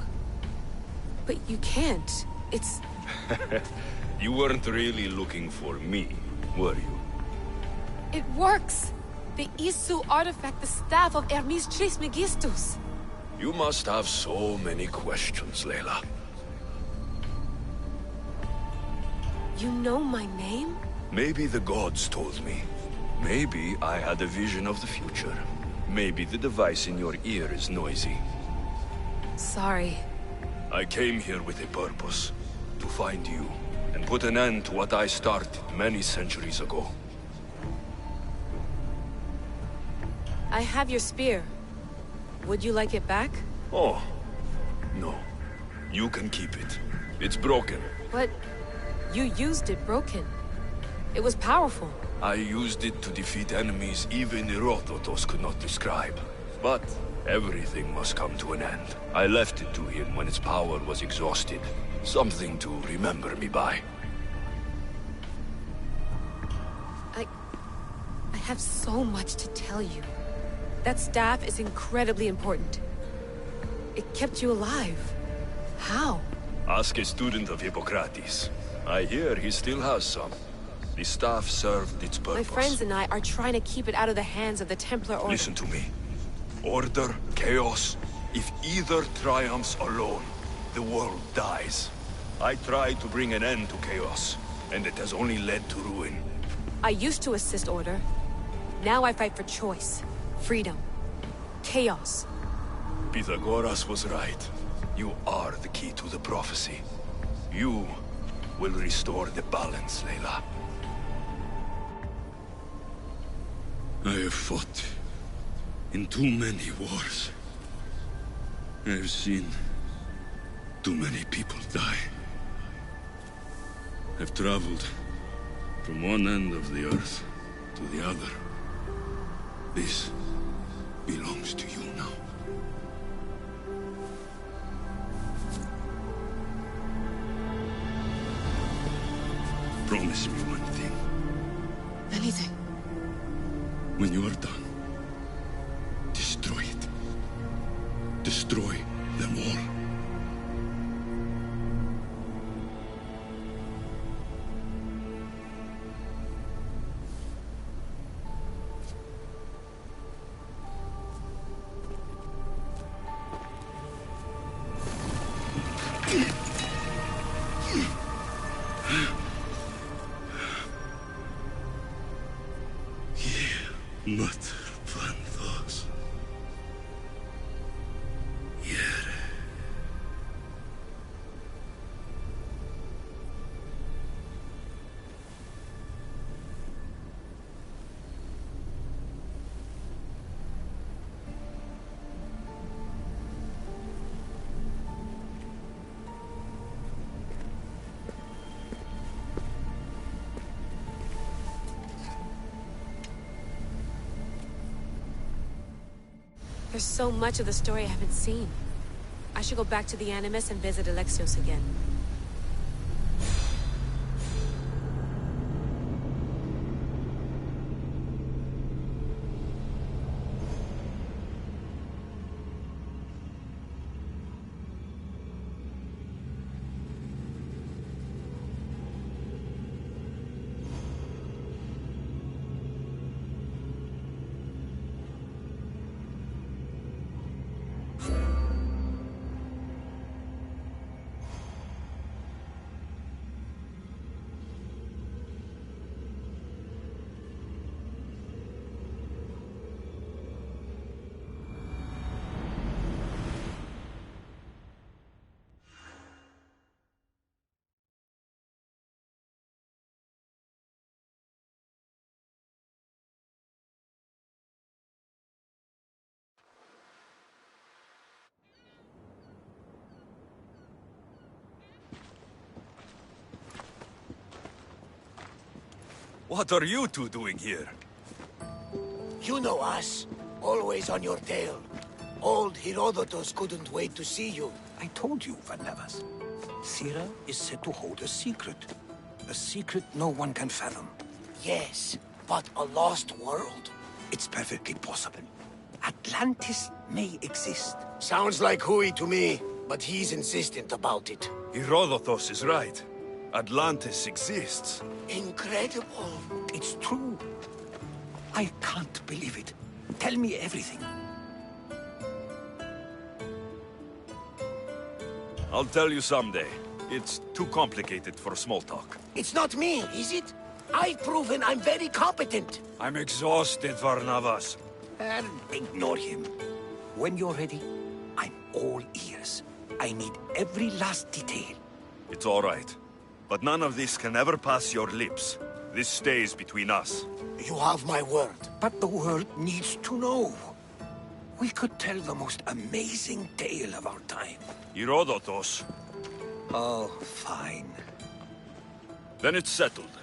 But you can't. It's... You weren't really looking for me, were you? It works! The Isu artifact, the staff of Hermes Trismegistus. You must have so many questions, Layla. You know my name? Maybe the gods told me. Maybe I had a vision of the future. Maybe the device in your ear is noisy. Sorry. I came here with a purpose. To find you, and put an end to what I started many centuries ago. I have your spear. Would you like it back? Oh, no. You can keep it. It's broken. But you used it broken. It was powerful. I used it to defeat enemies even Herodotus could not describe. But everything must come to an end. I left it to him when its power was exhausted. Something to remember me by. I have so much to tell you. That staff is incredibly important. It kept you alive. How? Ask a student of Hippocrates. I hear he still has some. The staff served its purpose. My friends and I are trying to keep it out of the hands of the Templar Order. Listen to me. Order, chaos. If either triumphs alone, the world dies. I tried to bring an end to chaos, and it has only led to ruin. I used to assist Order. Now I fight for choice, freedom, chaos. Pythagoras was right. You are the key to the prophecy. You will restore the balance, Layla. I have fought in too many wars. I have seen too many people die. I've traveled from one end of the earth to the other. This belongs to you now. Promise me one thing. Anything. When you are done, destroy it. Destroy them all. Mother Planthos. Yere. There's so much of the story I haven't seen. I should go back to the Animus and visit Alexios again. What are you two doing here? You know us. Always on your tail. Old Herodotus couldn't wait to see you. I told you, Varnavas. Thera is said to hold a secret. A secret no one can fathom. Yes, but a lost world? It's perfectly possible. Atlantis may exist. Sounds like Hui to me, but he's insistent about it. Herodotus is right. Atlantis exists. Incredible. It's true. I can't believe it. Tell me everything. I'll tell you someday. It's too complicated for small talk. It's not me, is it? I've proven I'm very competent. I'm exhausted, Varnavas. And ignore him. When you're ready, I'm all ears. I need every last detail. It's all right. But none of this can ever pass your lips. This stays between us. You have my word. But the world needs to know. We could tell the most amazing tale of our time. Herodotus. Oh, fine. Then it's settled.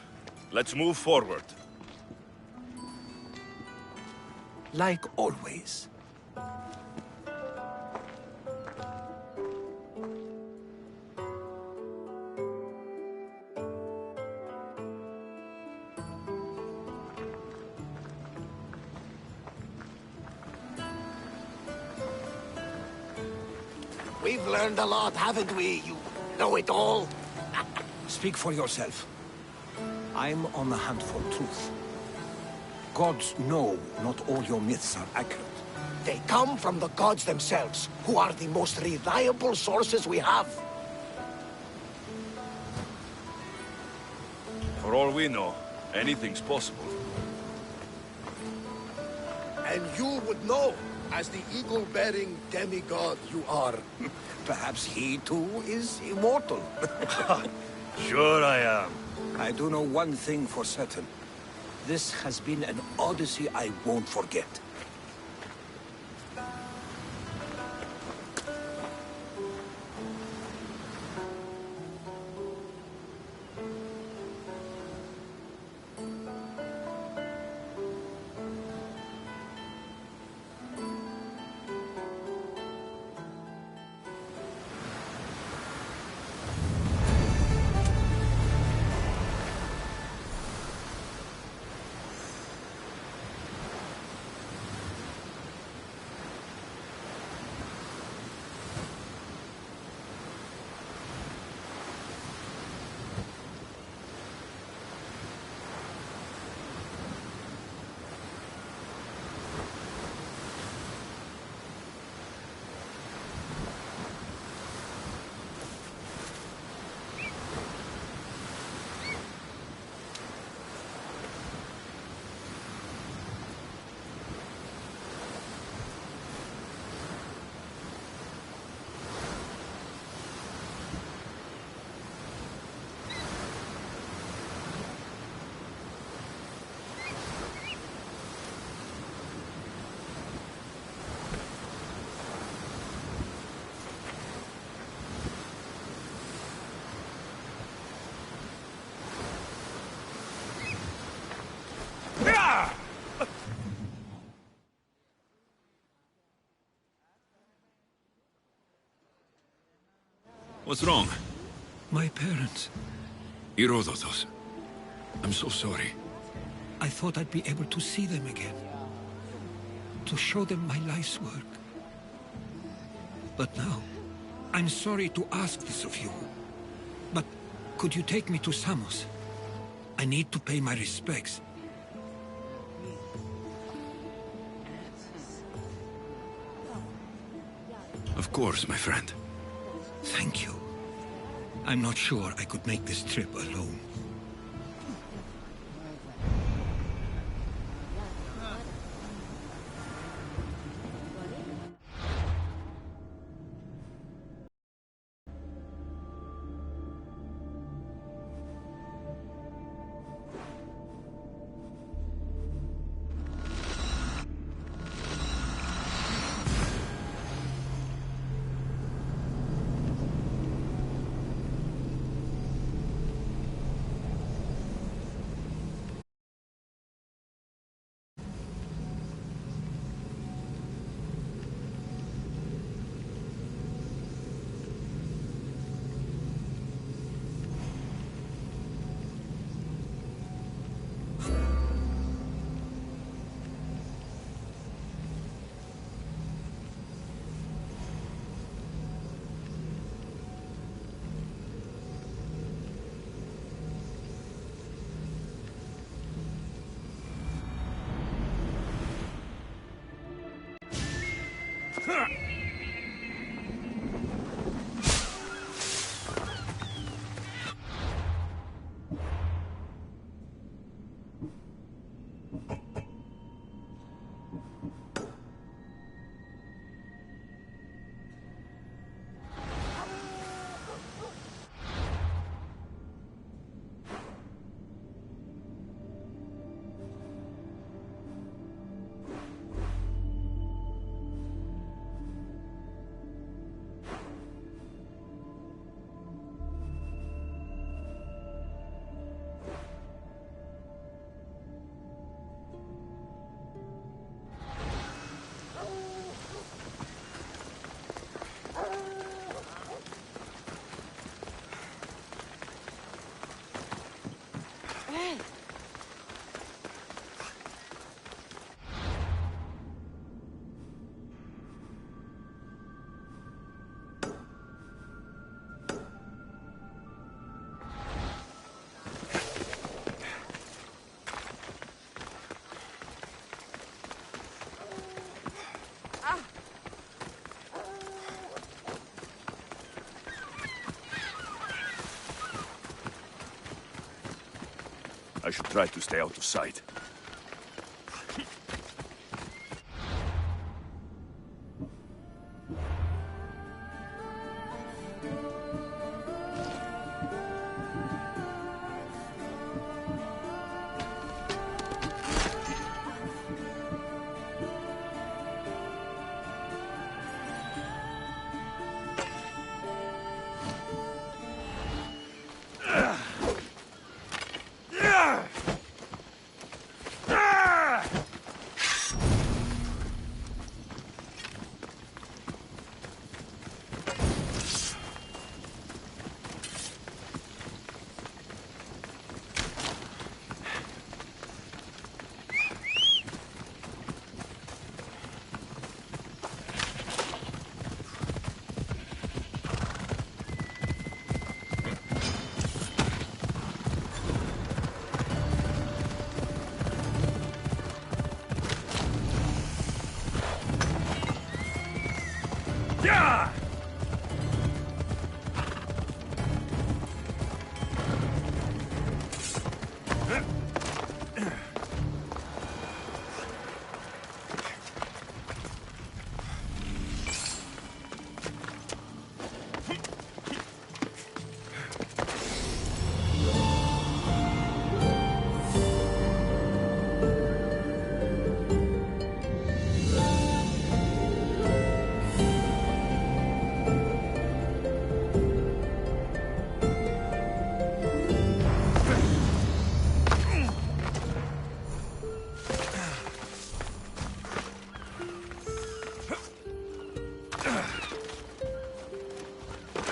Let's move forward. Like always. We've learned a lot, haven't we? You know it all. Speak for yourself. I'm on the hunt for truth. Gods know not all your myths are accurate. They come from the gods themselves, who are the most reliable sources we have. For all we know, anything's possible. And you would know, as the eagle-bearing demigod you are. Perhaps he too is immortal. Sure I am. I do know one thing for certain. This has been an Odyssey I won't forget. What's wrong? My parents. Herodotus. I'm so sorry. I thought I'd be able to see them again. To show them my life's work. But now, I'm sorry to ask this of you. But could you take me to Samos? I need to pay my respects. Of course, my friend. Thank you. I'm not sure I could make this trip alone. I should try to stay out of sight.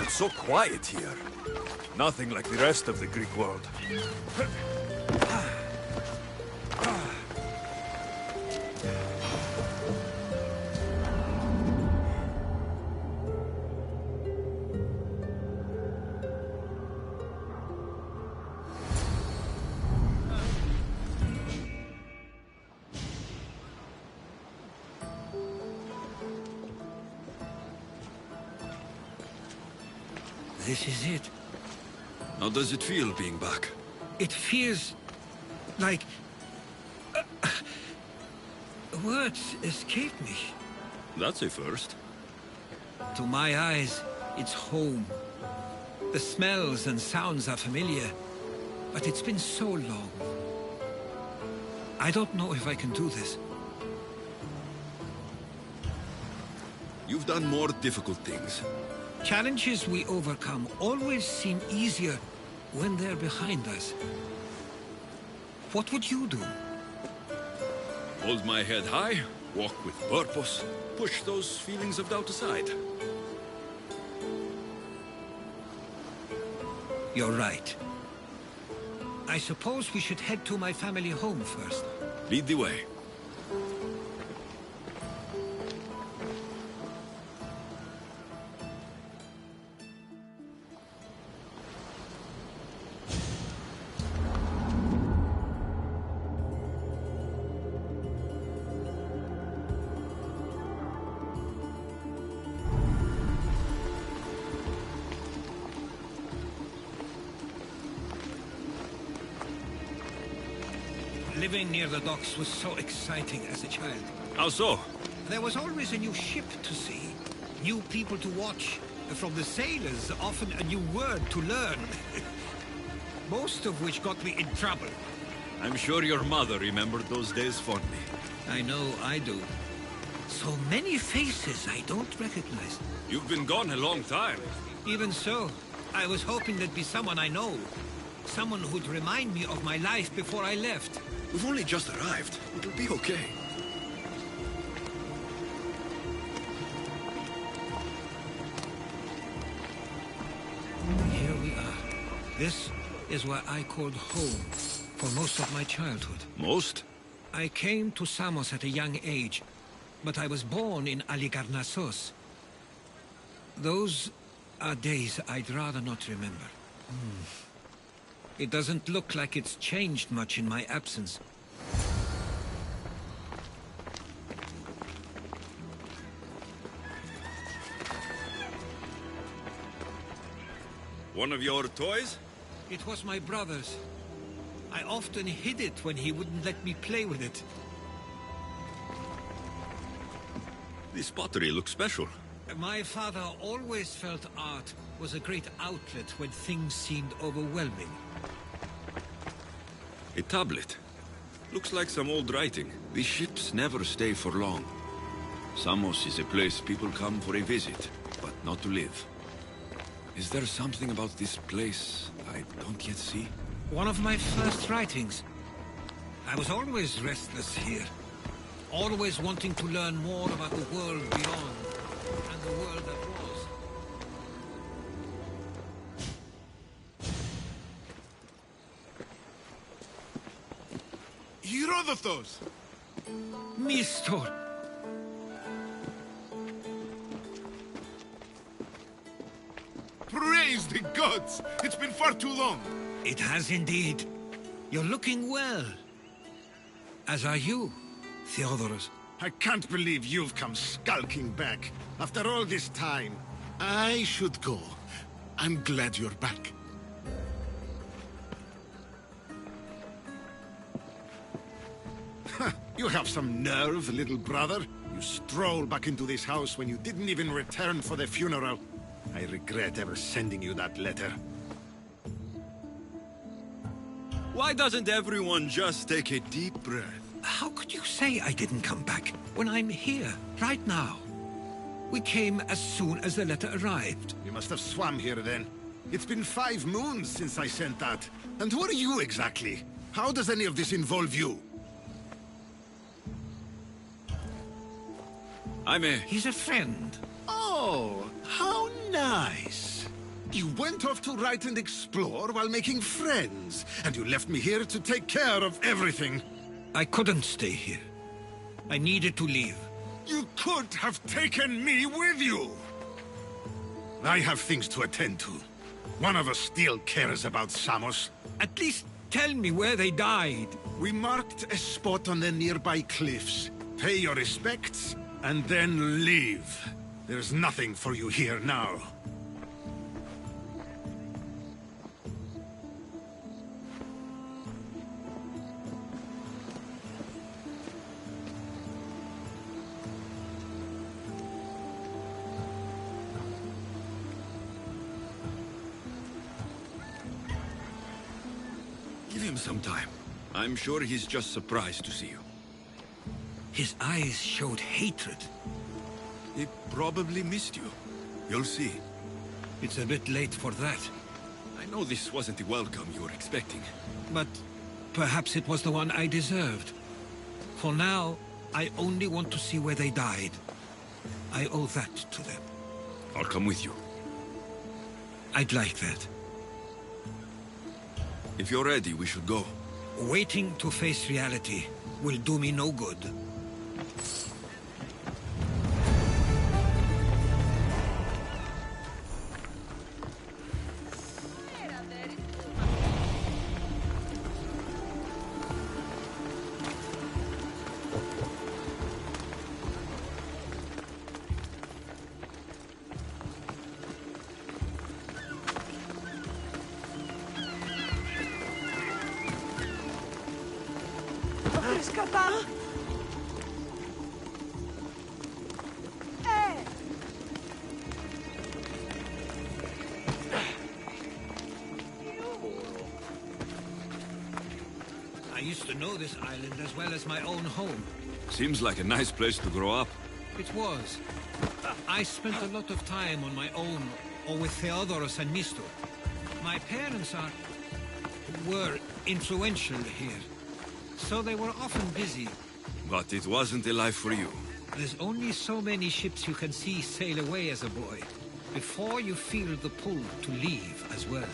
So quiet here. Nothing like the rest of the Greek world. This is it. How does it feel being back? It feels like... words escape me. That's a first. To my eyes, it's home. The smells and sounds are familiar, but it's been so long. I don't know if I can do this. You've done more difficult things. Challenges we overcome always seem easier when they're behind us. What would you do? Hold my head high, walk with purpose, push those feelings of doubt aside. You're right. I suppose we should head to my family home first. Lead the way. Living near the docks was so exciting as a child. How so? There was always a new ship to see, new people to watch. From the sailors, often a new word to learn. Most of which got me in trouble. I'm sure your mother remembered those days fondly. I know I do. So many faces I don't recognize. You've been gone a long time. Even so, I was hoping there'd be someone I know. Someone who'd remind me of my life before I left. We've only just arrived. It'll be okay. Here we are. This is where I called home for most of my childhood. Most? I came to Samos at a young age, but I was born in Aligarnassos. Those are days I'd rather not remember. It doesn't look like it's changed much in my absence. One of your toys? It was my brother's. I often hid it when he wouldn't let me play with it. This pottery looks special. My father always felt art was a great outlet when things seemed overwhelming. A tablet. Looks like some old writing. These ships never stay for long. Samos is a place people come for a visit, but not to live. Is there something about this place I don't yet see? One of my first writings. I was always restless here. Always wanting to learn more about the world beyond, and the world that was. Herodotos! Mistor! Praise the gods! It's been far too long! It has indeed. You're looking well. As are you, Theodoros. I can't believe you've come skulking back. After all this time, I should go. I'm glad you're back. You have some nerve, little brother. You stroll back into this house when you didn't even return for the funeral. I regret ever sending you that letter. Why doesn't everyone just take a deep breath? How could you say I didn't come back when I'm here, right now? We came as soon as the letter arrived. You must have swum here then. It's been 5 moons since I sent that. And who are you exactly? How does any of this involve you? He's a friend. Oh, how nice. You went off to write and explore while making friends, and you left me here to take care of everything. I couldn't stay here. I needed to leave. You could have taken me with you! I have things to attend to. One of us still cares about Samos. At least tell me where they died. We marked a spot on the nearby cliffs. Pay your respects, and then leave. There's nothing for you here now. Give him some time. I'm sure he's just surprised to see you. His eyes showed hatred. He probably missed you. You'll see. It's a bit late for that. I know this wasn't the welcome you were expecting. But perhaps it was the one I deserved. For now, I only want to see where they died. I owe that to them. I'll come with you. I'd like that. If you're ready, we should go. Waiting to face reality will do me no good. I used to know this island as well as my own home. Seems like a nice place to grow up. It was. I spent a lot of time on my own, or with Theodoros and Misto. My parents were influential here, so they were often busy. But it wasn't a life for you. There's only so many ships you can see sail away as a boy, before you feel the pull to leave as well.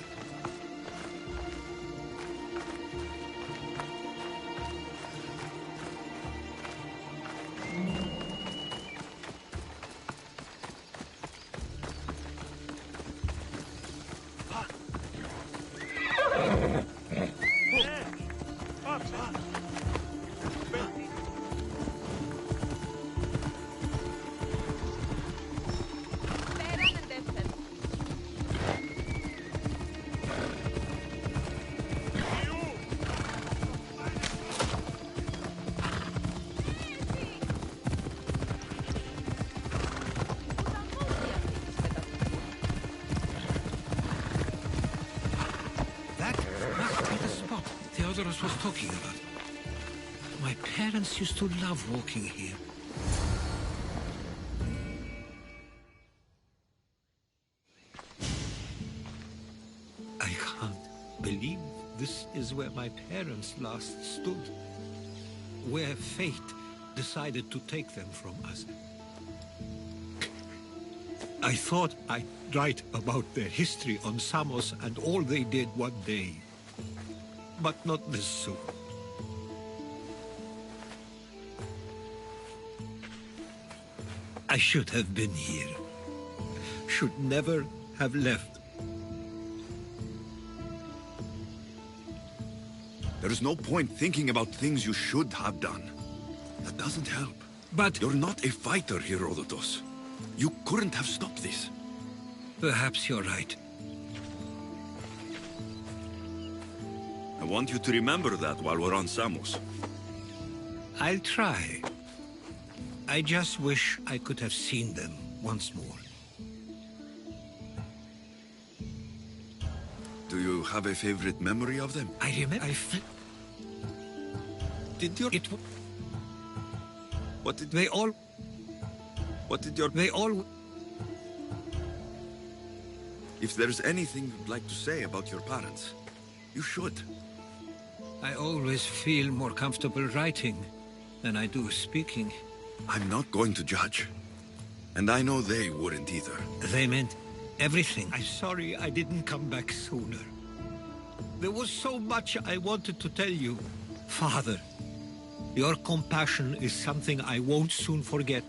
Theodoros was talking about. My parents used to love walking here. I can't believe this is where my parents last stood. Where fate decided to take them from us. I thought I'd write about their history on Samos and all they did one day. But not this soon. I should have been here. Should never have left. There is no point thinking about things you should have done. That doesn't help. But... You're not a fighter, Herodotus. You couldn't have stopped this. Perhaps you're right. I want you to remember that while we're on Samos. I'll try. I just wish I could have seen them once more. Do you have a favorite memory of them? I remember... Did your... What did... They all... What did your... They all... If there's anything you'd like to say about your parents, you should. I always feel more comfortable writing than I do speaking. I'm not going to judge. And I know they wouldn't either. They meant everything. I'm sorry I didn't come back sooner. There was so much I wanted to tell you. Father, your compassion is something I won't soon forget.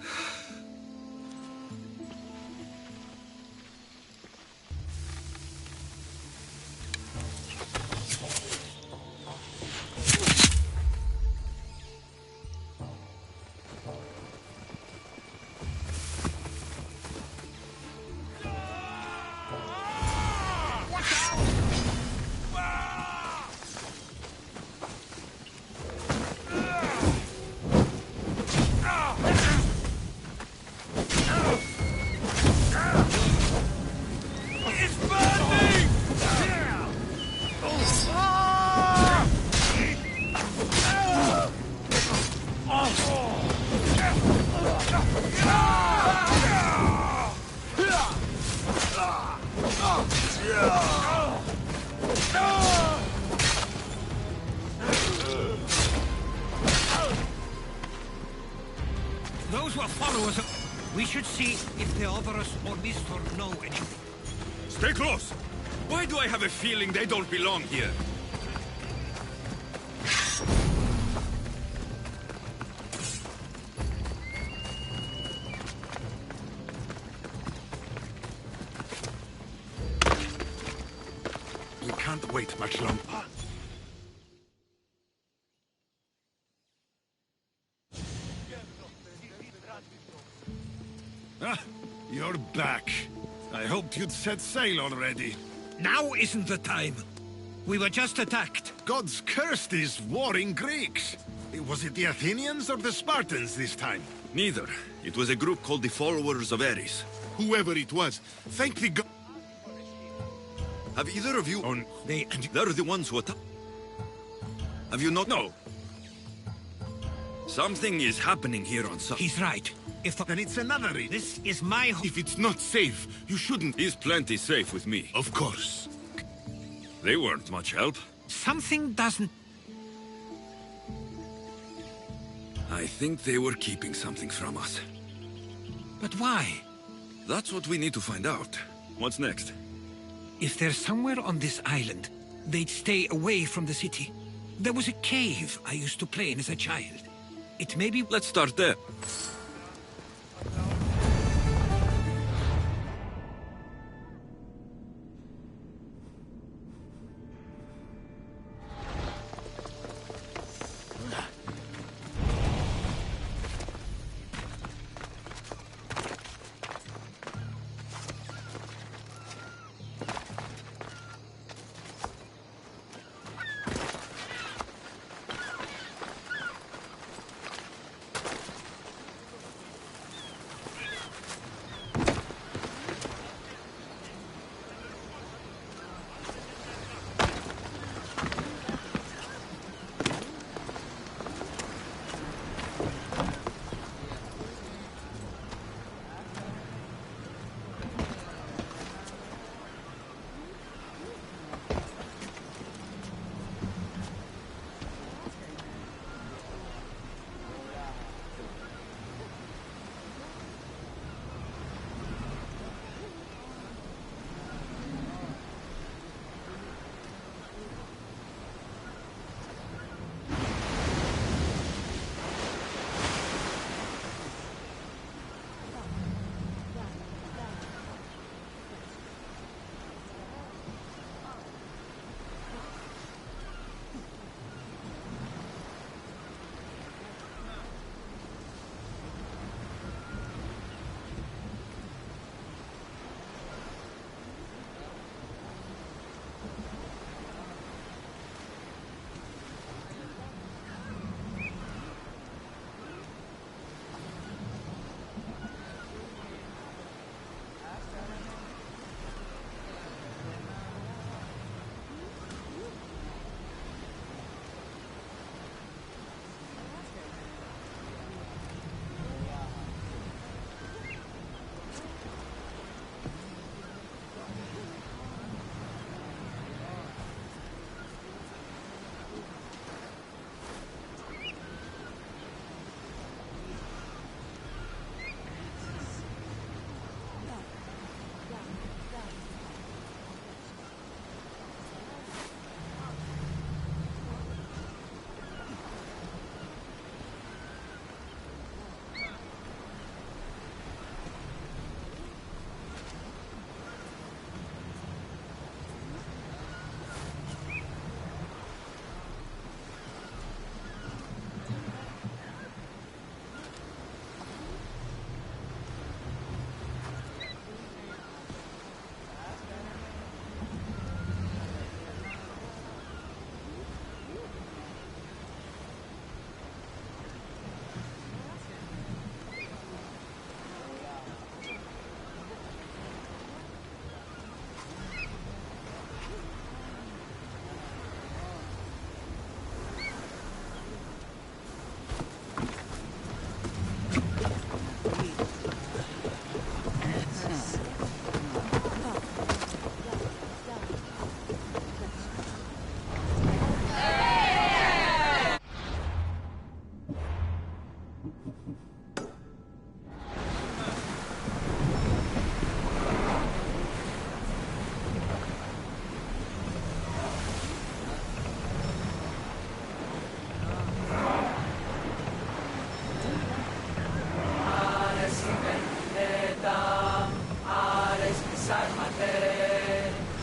Those were followers of... We should see if Theodoros or Mistor know anything. Stay close! Why do I have a feeling they don't belong here? We can't wait much longer. Ah, you're back. I hoped you'd set sail already. Now isn't the time. We were just attacked. Gods curse these warring Greeks. Was it the Athenians or the Spartans this time? Neither. It was a group called the Followers of Ares. Whoever it was, thank the god. Have either of you... They're the ones who attacked. Have you not... No. Something is happening here on some... He's right. Then it's another reason. This is my home. If it's not safe, you shouldn't... He's plenty safe with me. Of course. They weren't much help. Something doesn't... I think they were keeping something from us. But why? That's what we need to find out. What's next? If they're somewhere on this island, they'd stay away from the city. There was a cave I used to play in as a child. It may be... Let's start there.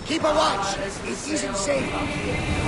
Keep a watch. It isn't safe out here.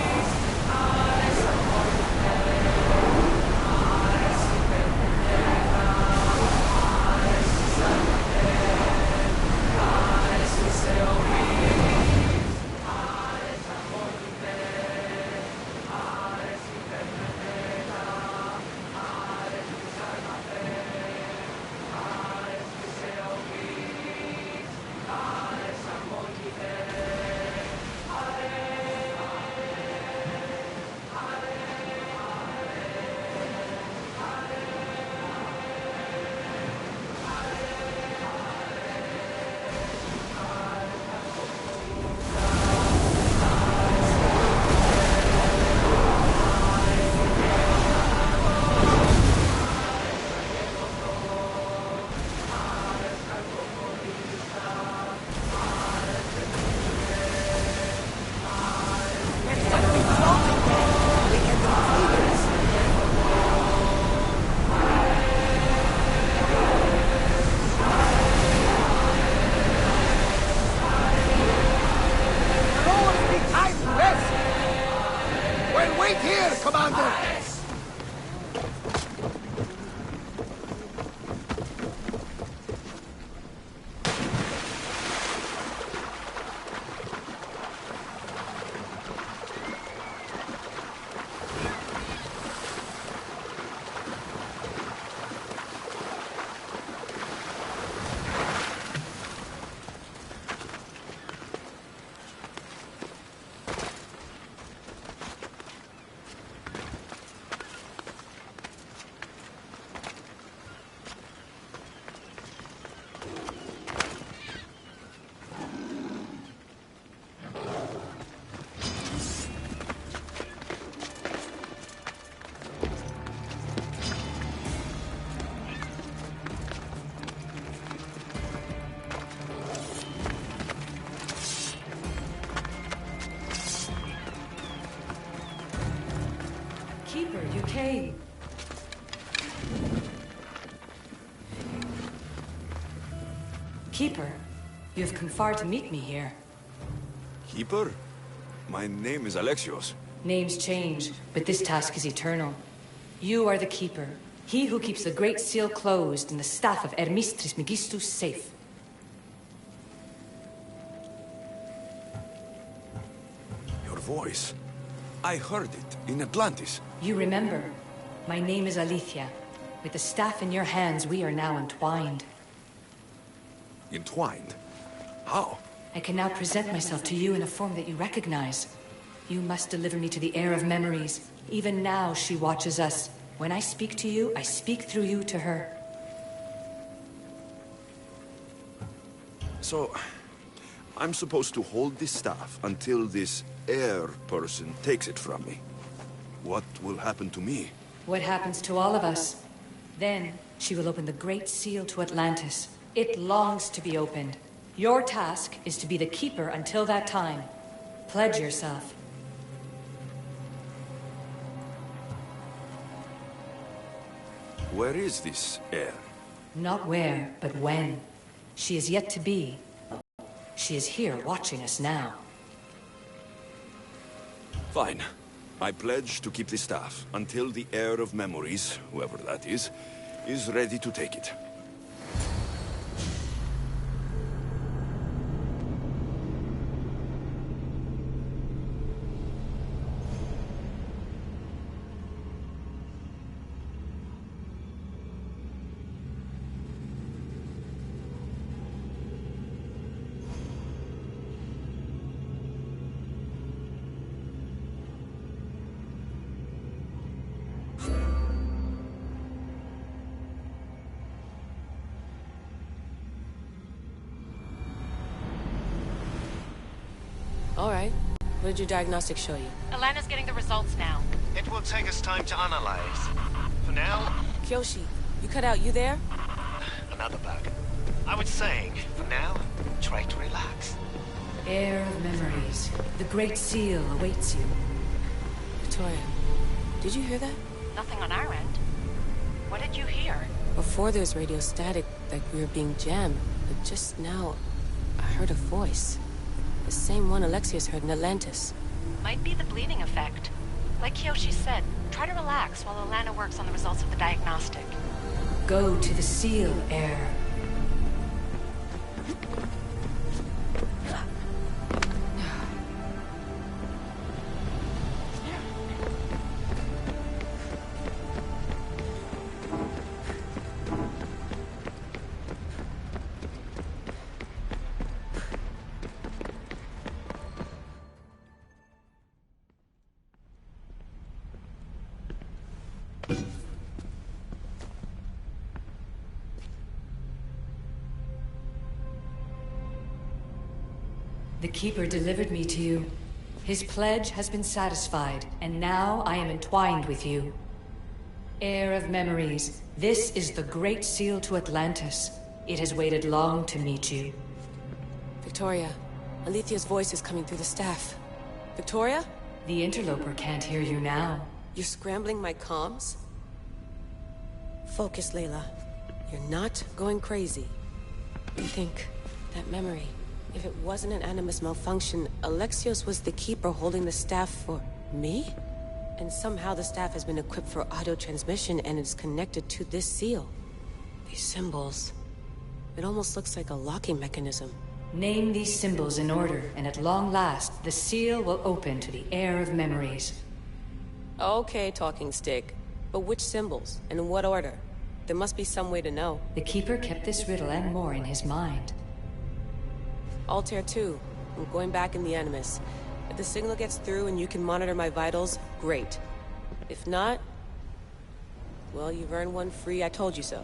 way. Keeper, you have come far to meet me here. Keeper? My name is Alexios. Names change, but this task is eternal. You are the Keeper, he who keeps the Great Seal closed and the staff of Hermes Trismegistus safe. Your voice. I heard it in Atlantis. You remember. My name is Alethea. With the staff in your hands, we are now entwined. Entwined? How? I can now present myself to you in a form that you recognize. You must deliver me to the heir of memories. Even now, she watches us. When I speak to you, I speak through you to her. So, I'm supposed to hold this staff until this heir person takes it from me. What will happen to me? What happens to all of us? Then, she will open the Great Seal to Atlantis. It longs to be opened. Your task is to be the Keeper until that time. Pledge yourself. Where is this heir? Not where, but when. She is yet to be. She is here watching us now. Fine. I pledge to keep the staff until the heir of memories, whoever that is ready to take it. All right. What did your diagnostics show you? Alana's getting the results now. It will take us time to analyze. For now... Kyoshi, you cut out. You there? Another bug. I was saying, for now, try to relax. Heir of memories. The Great Seal awaits you. Victoria, did you hear that? Nothing on our end. What did you hear? Before there was radio static, like we were being jammed. But just now, I heard a voice. The same one Alexios heard in Atlantis. Might be the bleeding effect. Like Kyoshi said, try to relax while Alana works on the results of the diagnostic. Go to the Seal, Heir. The Keeper delivered me to you. His pledge has been satisfied, and now I am entwined with you. Heir of memories, this is the Great Seal to Atlantis. It has waited long to meet you. Victoria, Alethea's voice is coming through the staff. Victoria? The interloper can't hear you now. You're scrambling my comms? Focus, Layla. You're not going crazy. You think that memory... If it wasn't an Animus malfunction, Alexios was the Keeper holding the staff for... me? And somehow the staff has been equipped for auto-transmission and is connected to this seal. These symbols... It almost looks like a locking mechanism. Name these symbols in order, and at long last, the seal will open to the Heir of memories. Okay, talking stick. But which symbols? And in what order? There must be some way to know. The Keeper kept this riddle and more in his mind. Altair 2. I'm going back in the Animus. If the signal gets through and you can monitor my vitals, great. If not... well, you've earned one free I told you so.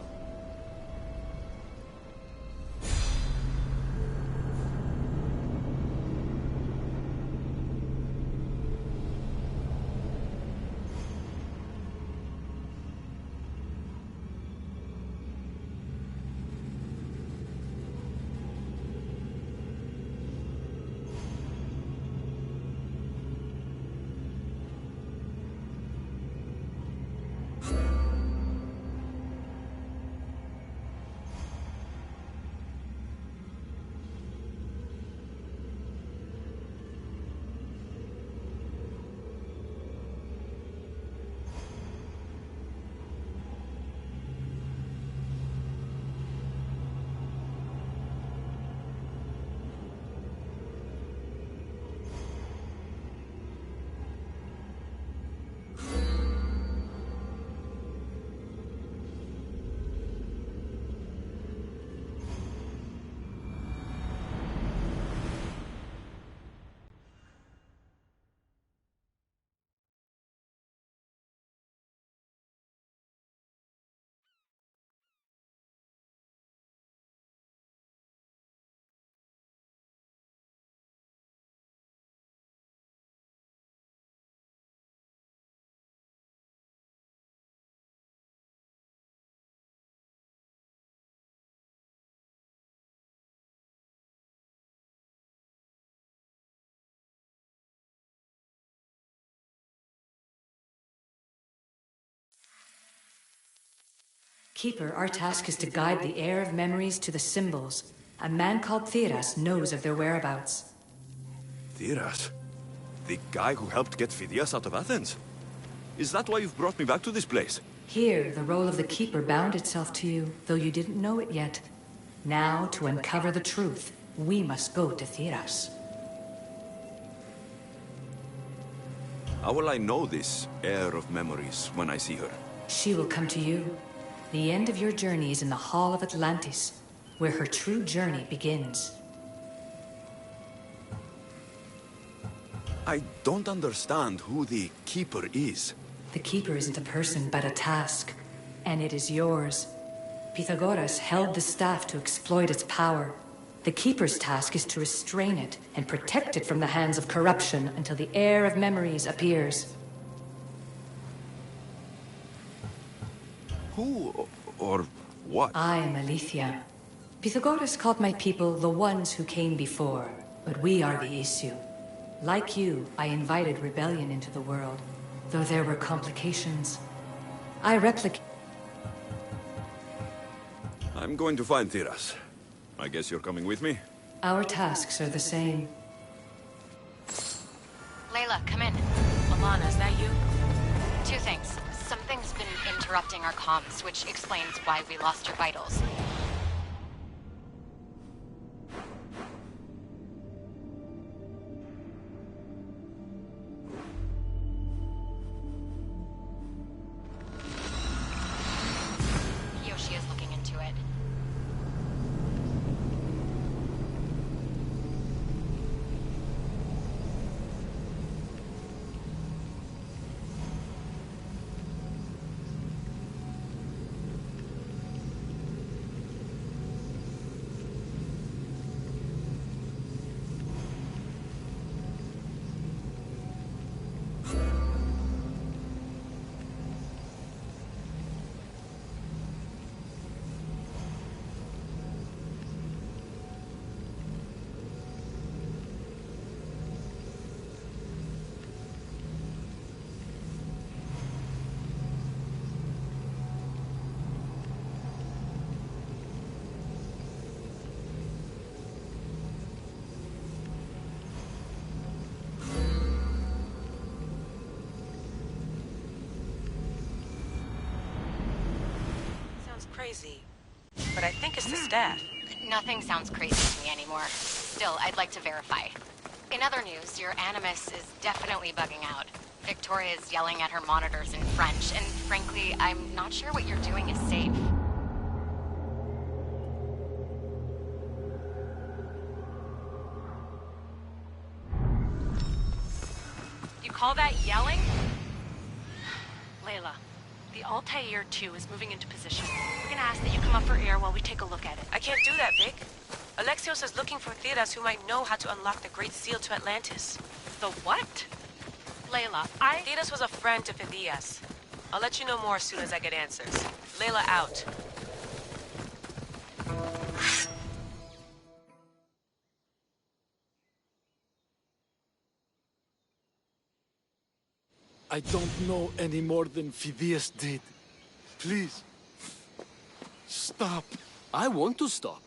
Keeper, our task is to guide the heir of memories to the symbols. A man called Theras knows of their whereabouts. Theras? The guy who helped get Phidias out of Athens? Is that why you've brought me back to this place? Here, the role of the Keeper bound itself to you, though you didn't know it yet. Now, to uncover the truth, we must go to Theras. How will I know this heir of memories when I see her? She will come to you. The end of your journey is in the Hall of Atlantis, where her true journey begins. I don't understand who the Keeper is. The Keeper isn't a person, but a task. And it is yours. Pythagoras held the staff to exploit its power. The Keeper's task is to restrain it and protect it from the hands of corruption until the heir of memories appears. Who or what? I am Aletheia. Pythagoras called my people the ones who came before, but we are the issue. Like you, I invited rebellion into the world, though there were complications. I replicate. I'm going to find Theras. I guess you're coming with me? Our tasks are the same. Layla, come in. Alana, is that you? Two things. Something's been interrupting our comms, which explains why we lost your vitals. Yoshi is looking into it. Crazy, but I think it's the staff. Nothing sounds crazy to me anymore. Still, I'd like to verify. In other news, your Animus is definitely bugging out. Victoria is yelling at her monitors in French, and frankly, I'm not sure what you're doing is safe. You call that yelling? Layla, the Altair 2 is moving into position. We're gonna ask that you come up for air while we take a look at it. I can't do that, Vic. Alexios is looking for Theras who might know how to unlock the Great Seal to Atlantis. The what? Layla, Theras was a friend to Phidias. I'll let you know more as soon as I get answers. Layla out. I don't know any more than Phidias did. Please, stop. I want to stop,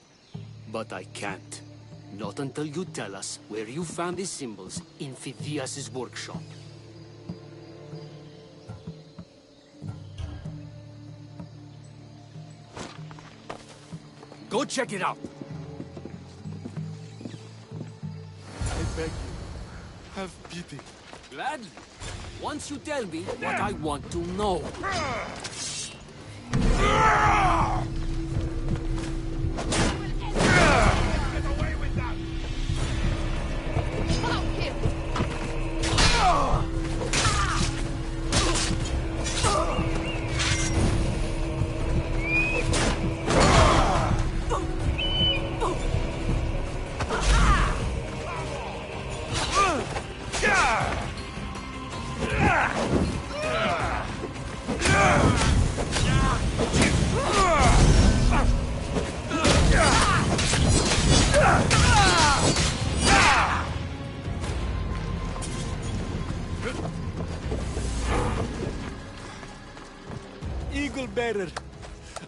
but I can't. Not until you tell us where you found these symbols in Phidias' workshop. Go check it out. I beg you, have pity. Gladly. Once you tell me what I want to know. Eagle Bearer,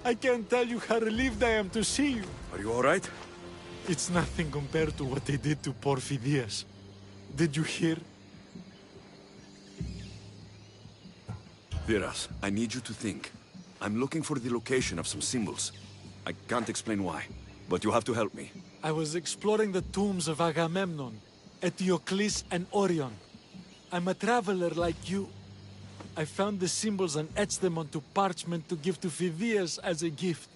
I can't tell you how relieved I am to see you. Are you all right? It's nothing compared to what they did to poor Phidias. Did you hear? Viras, I need you to think. I'm looking for the location of some symbols. I can't explain why, but you have to help me. I was exploring the tombs of Agamemnon, Eteocles, and Orion. I'm a traveler like you. I found the symbols and etched them onto parchment to give to Phidias as a gift.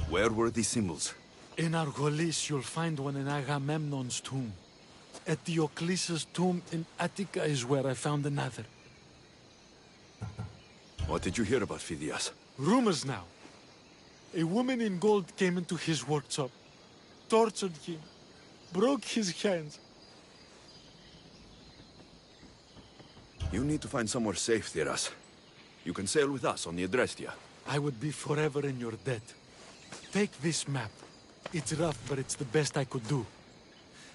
Where were these symbols? In Argolis, you'll find one in Agamemnon's tomb. Eteocles' tomb in Attica is where I found another. What did you hear about Phidias? Rumors now. A woman in gold came into his workshop, tortured him, broke his hands. You need to find somewhere safe, Viras. You can sail with us on the Adrestia. I would be forever in your debt. Take this map. It's rough, but it's the best I could do.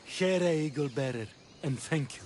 Here, Eagle Bearer, and thank you.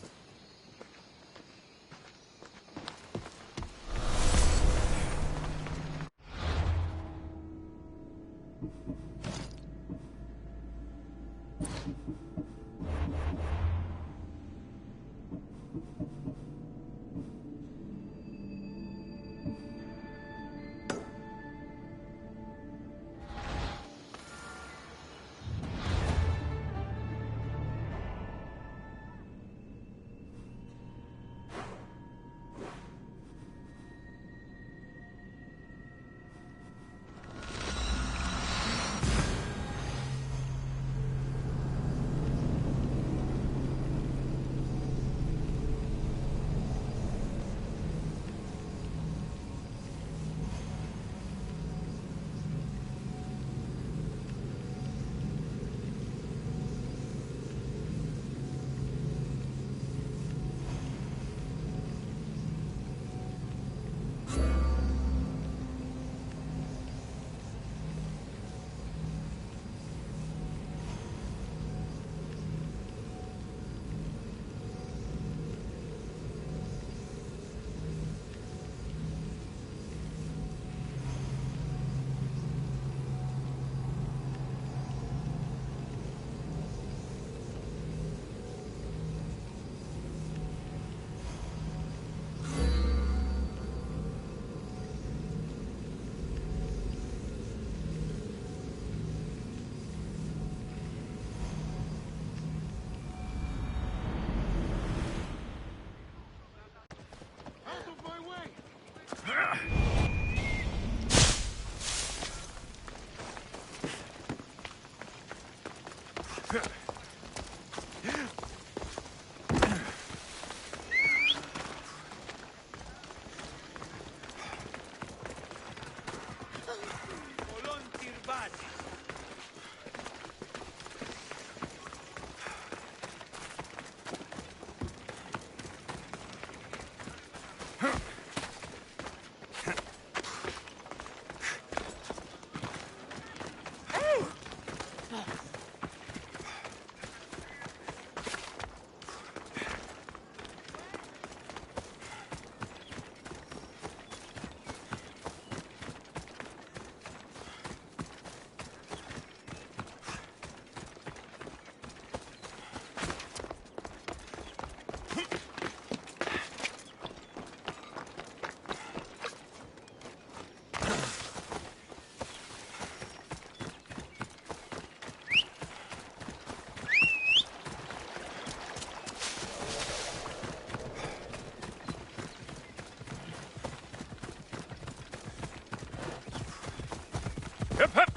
Hip, hip!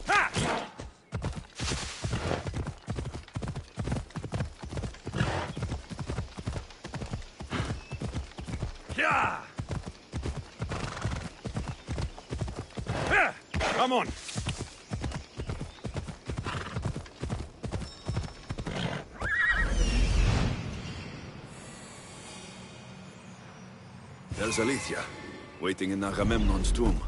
Ha! Yeah! Yeah! Come on! There's Alethea, waiting in Agamemnon's tomb.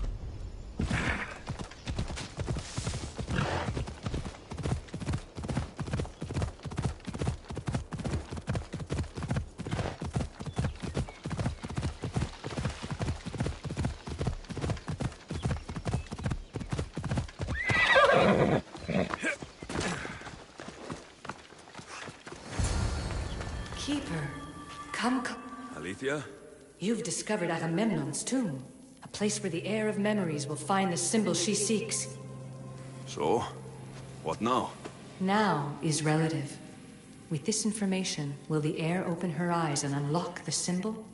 yeah? You've discovered Agamemnon's tomb. A place where the heir of memories will find the symbol she seeks. So? What now? Now is relative. With this information, will the heir open her eyes and unlock the symbol?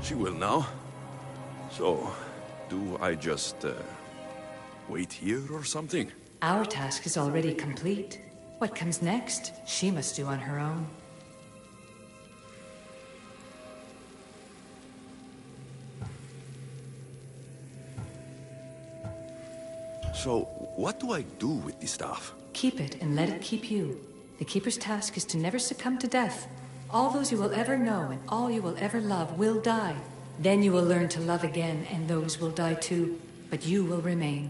She will now. So, do I just, wait here or something? Our task is already complete. What comes next, she must do on her own. So, what do I do with the staff? Keep it and let it keep you. The Keeper's task is to never succumb to death. All those you will ever know and all you will ever love will die. Then you will learn to love again, and those will die too. But you will remain.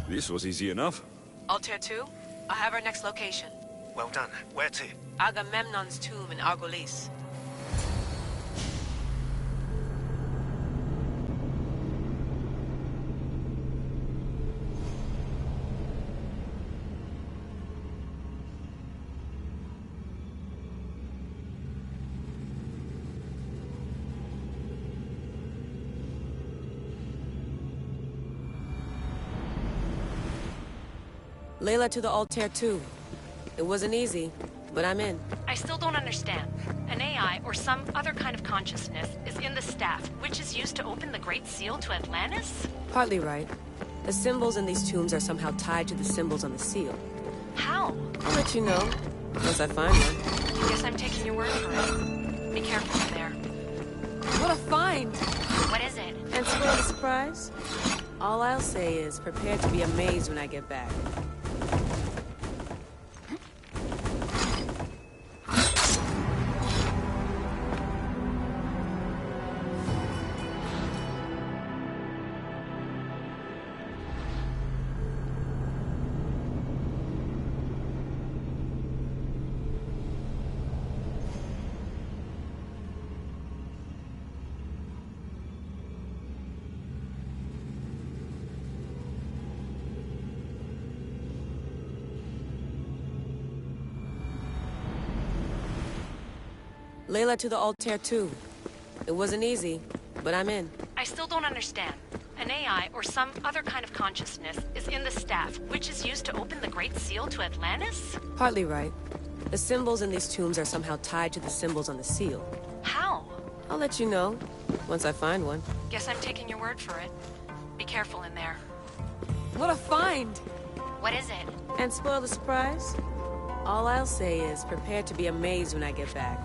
This was easy enough. Altair 2, I have our next location. Well done. Where to? Agamemnon's tomb in Argolis. Layla to the Altair 2. It wasn't easy, but I'm in. I still don't understand. An AI, or some other kind of consciousness, is in the staff, which is used to open the Great Seal to Atlantis? Partly right. The symbols in these tombs are somehow tied to the symbols on the seal. How? I'll let you know, once I find one. Guess I'm taking your word for it. Be careful in there. What a find! What is it? And spoil the surprise? All I'll say is, prepare to be amazed when I get back. Layla to the Altair 2. It wasn't easy, but I'm in. I still don't understand. An AI, or some other kind of consciousness, is in the staff, which is used to open the Great Seal to Atlantis? Partly right. The symbols in these tombs are somehow tied to the symbols on the seal. How? I'll let you know, once I find one. Guess I'm taking your word for it. Be careful in there. What a find! What is it? And spoil the surprise? All I'll say is, prepare to be amazed when I get back.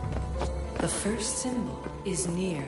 The first symbol is near.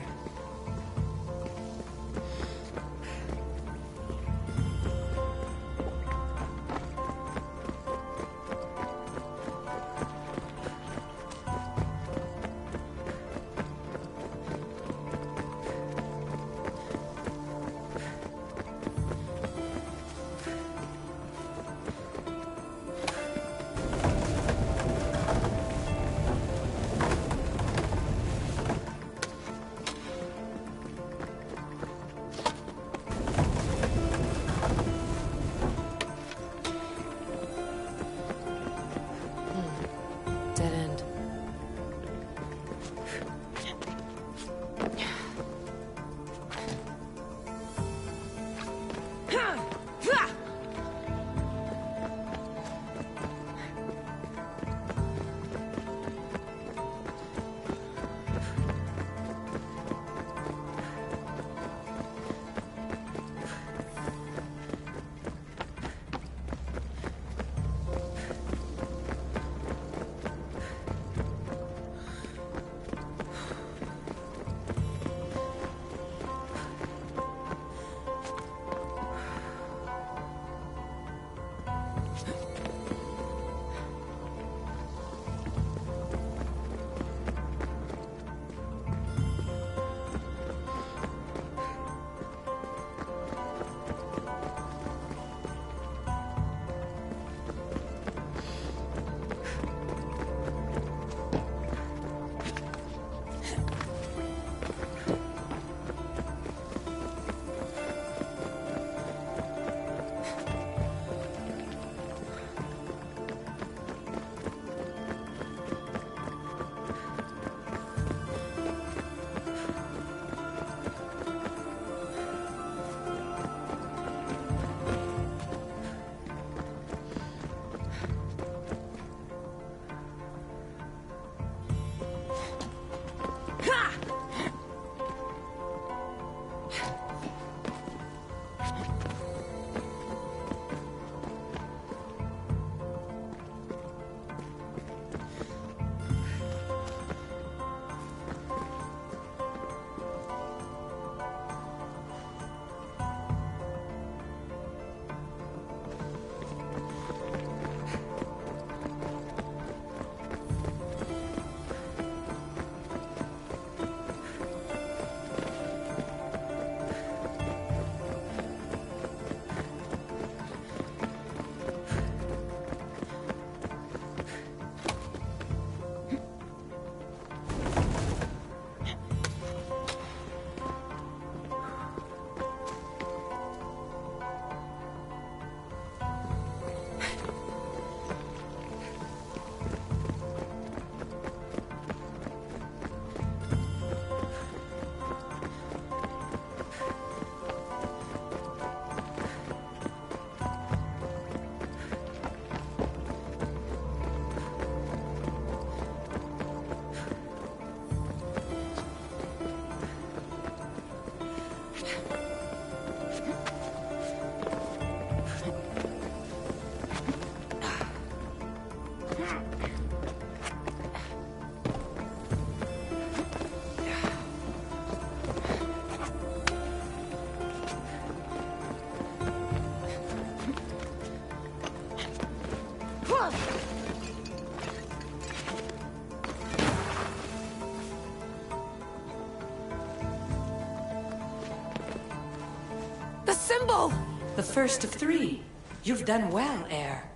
symbol! The first of 3. You've done well, Air.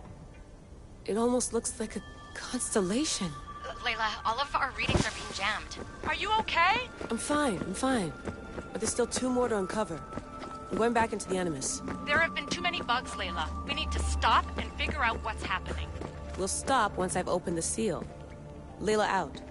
It almost looks like a constellation. Layla, all of our readings are being jammed. Are you okay? I'm fine. But there's still 2 more to uncover. I'm going back into the Animus. There have been too many bugs, Layla. We need to stop and figure out what's happening. We'll stop once I've opened the seal. Layla out.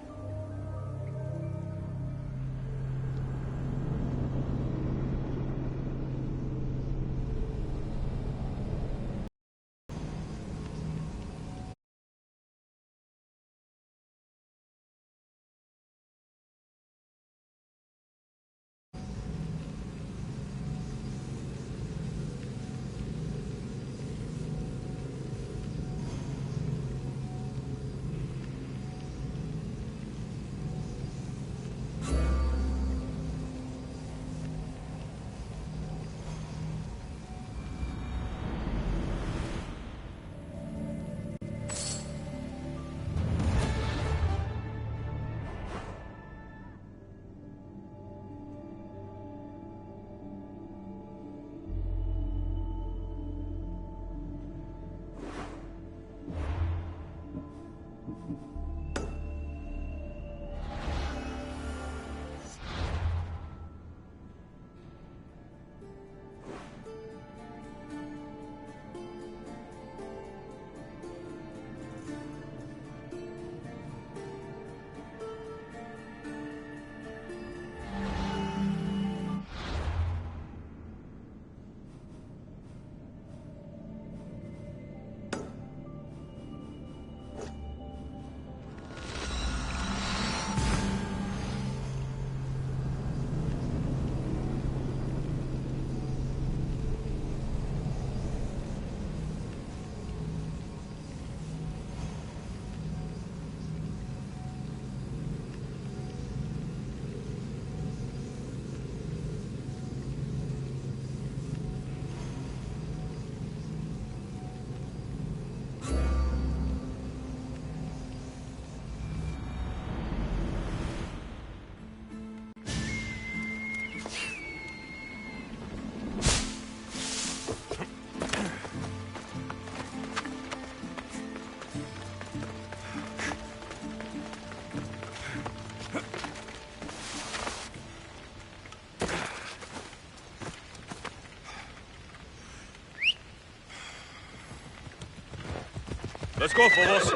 Let's go, Phobos.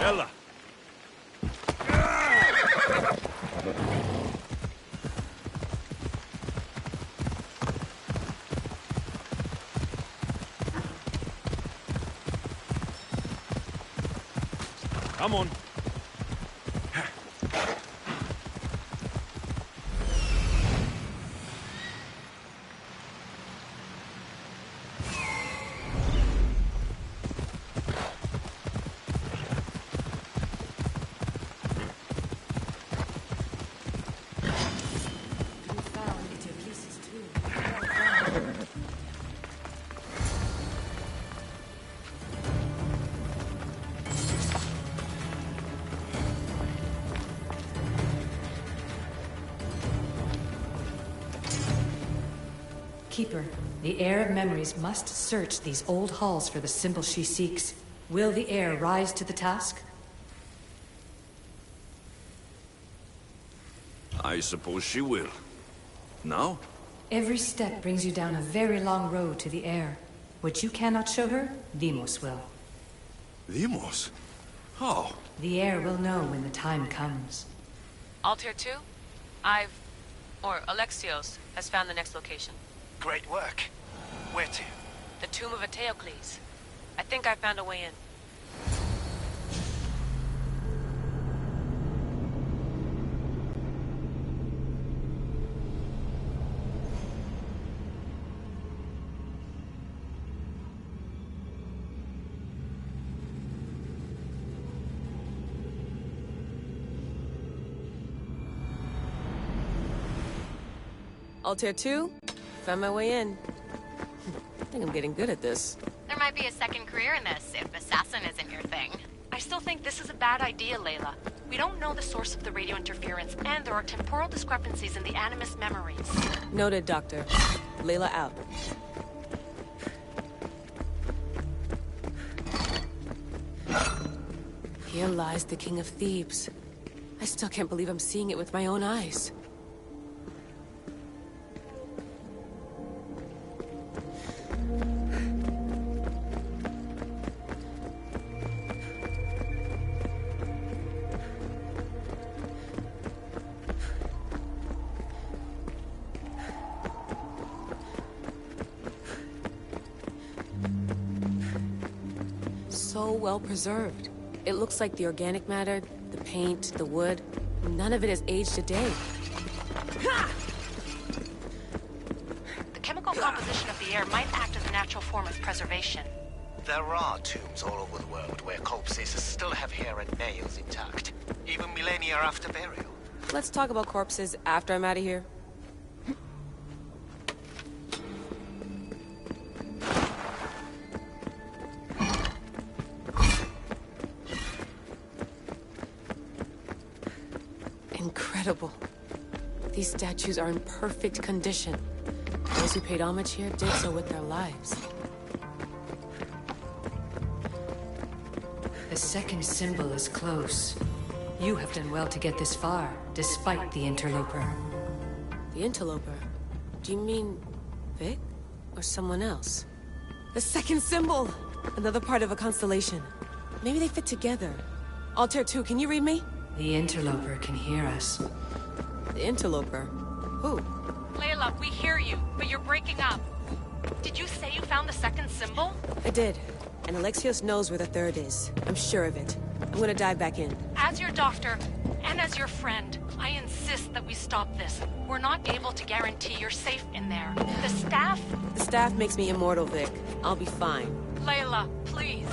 Ella. Come on. Keeper, the Heir of Memories must search these old halls for the symbol she seeks. Will the Heir rise to the task? I suppose she will. Now? Every step brings you down a very long road to the Heir. What you cannot show her, Deimos will. Deimos? How? The Heir will know when the time comes. Altair 2? Alexios has found the next location. Great work. Where to? The tomb of Eteocles. I think I found a way in. Altair 2, found my way in. I think I'm getting good at this. There might be a second career in this, if assassin isn't your thing. I still think this is a bad idea, Layla. We don't know the source of the radio interference, and there are temporal discrepancies in the Animus memories. Noted, Doctor. Layla out. Here lies the King of Thebes. I still can't believe I'm seeing it with my own eyes. So well preserved. It looks like the organic matter, the paint, the wood, none of it has aged a day. The chemical composition of the air might act as a natural form of preservation. There are tombs all over the world where corpses still have hair and nails intact, even millennia after burial. Let's talk about corpses after I'm out of here. Incredible. These statues are in perfect condition. Those who paid homage here did so with their lives. The second symbol is close. You have done well to get this far, despite the interloper. The interloper? Do you mean Vic? Or someone else? The second symbol! Another part of a constellation. Maybe they fit together. Altair 2, can you read me? The interloper can hear us. The interloper? Who? Layla, we hear you, but you're breaking up. Did you say you found the second symbol? I did. And Alexios knows where the third is. I'm sure of it. I'm gonna dive back in. As your doctor, and as your friend, I insist that we stop this. We're not able to guarantee you're safe in there. The staff... The staff makes me immortal, Vic. I'll be fine. Layla, please.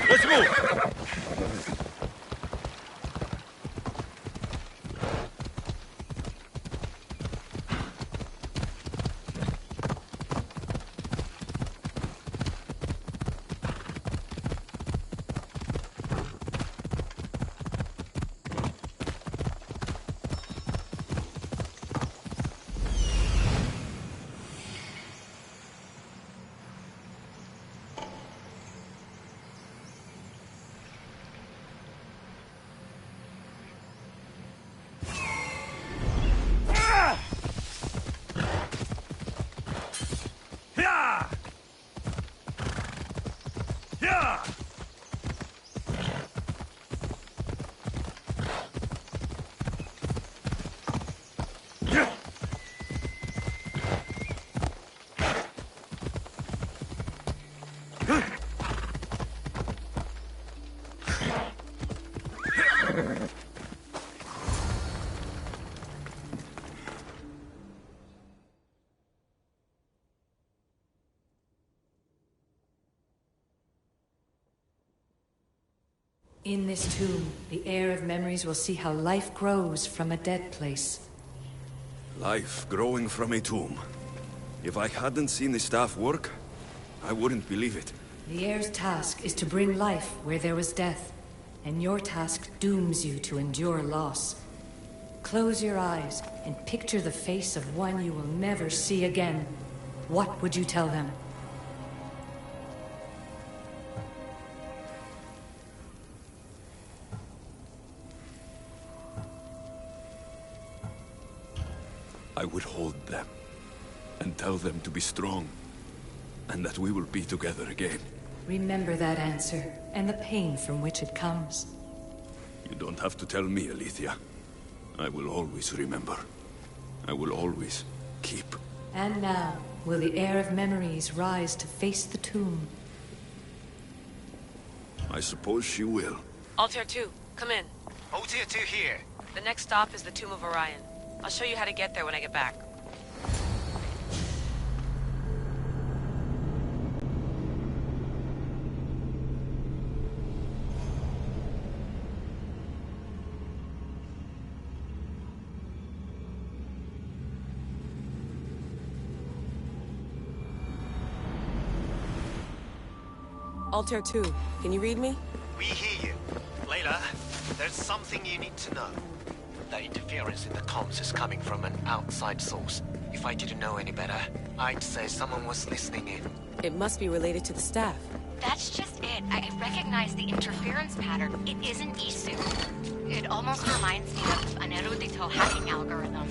Let's move! In this tomb, the heir of memories will see how life grows from a dead place. Life growing from a tomb. If I hadn't seen the staff work, I wouldn't believe it. The heir's task is to bring life where there was death, and your task dooms you to endure loss. Close your eyes and picture the face of one you will never see again. What would you tell them? I would hold them, and tell them to be strong, and that we will be together again. Remember that answer, and the pain from which it comes. You don't have to tell me, Alethea. I will always remember. I will always keep. And now, will the heir of memories rise to face the tomb? I suppose she will. Altair 2, come in. Altair 2 here. The next stop is the Tomb of Orion. I'll show you how to get there when I get back. Altair 2, can you read me? We hear you. Layla, there's something you need to know. The interference in the comms is coming from an outside source. If I didn't know any better, I'd say someone was listening in. It must be related to the staff. That's just it. I recognize the interference pattern. It isn't Isu. It almost reminds me of an erudito hacking algorithm.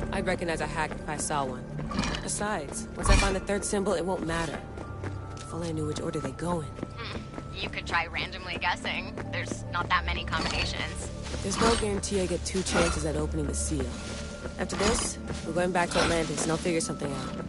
I'd recognize a hack if I saw one. Besides, once I find the third symbol, it won't matter. If only I knew which order they go in. You could try randomly guessing. There's not that many combinations. There's no guarantee I get 2 chances at opening the seal. After this, we're going back to Atlantis and I'll figure something out.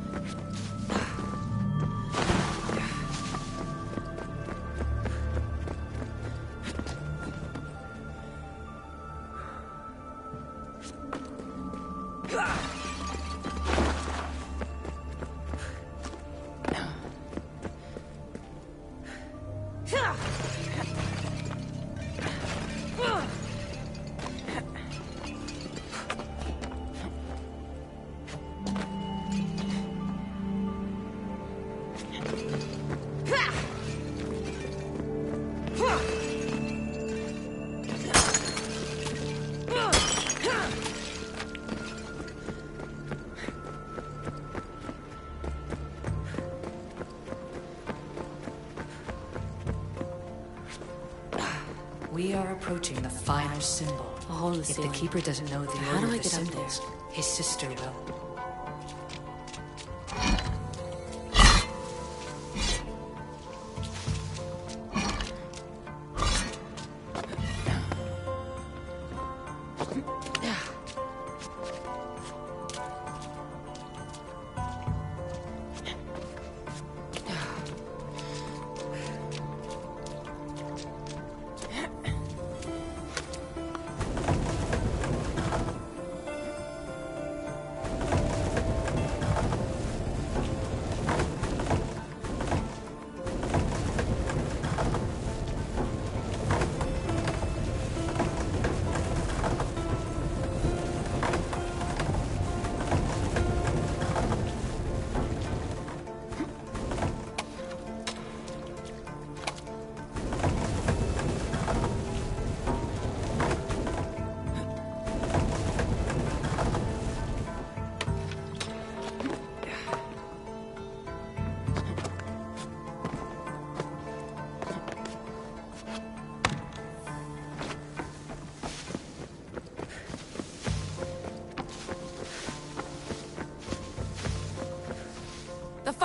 We are approaching the final symbol. If the Keeper doesn't know the order of the symbols, his sister will.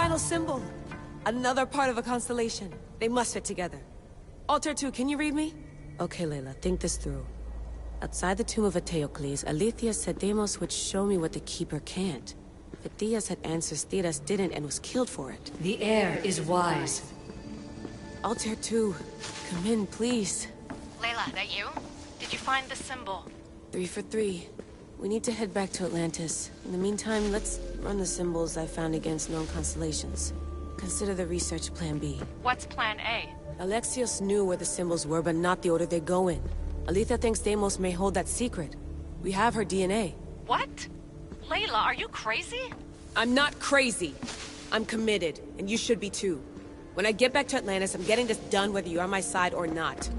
final symbol. Another part of a constellation. They must fit together. Altair 2, can you read me? Okay, Layla, think this through. Outside the tomb of Eteocles, Alethea said Deimos would show me what the Keeper can't. Phidias had answers Theras didn't and was killed for it. The heir is wise. Altair 2, come in, please. Layla, that you? Did you find the symbol? 3 for 3. We need to head back to Atlantis. In the meantime, let's run the symbols I found against known constellations. Consider the research plan B. What's plan A? Alexios knew where the symbols were, but not the order they go in. Alethea thinks Deimos may hold that secret. We have her DNA. What? Layla, are you crazy? I'm not crazy. I'm committed, and you should be too. When I get back to Atlantis, I'm getting this done whether you're on my side or not.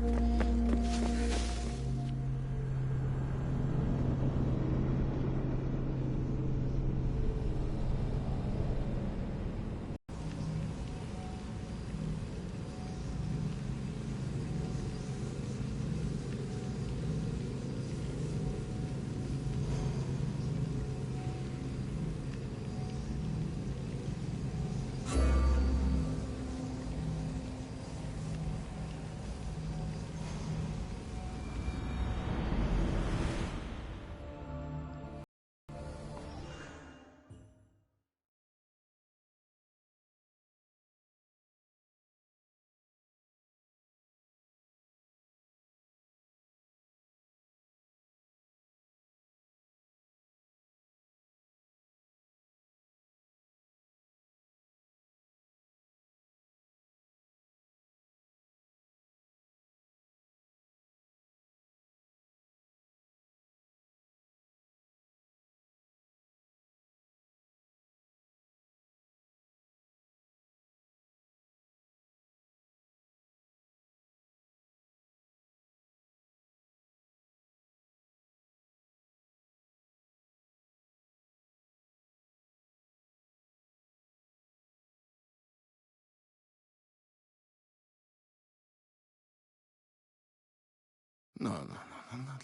No, not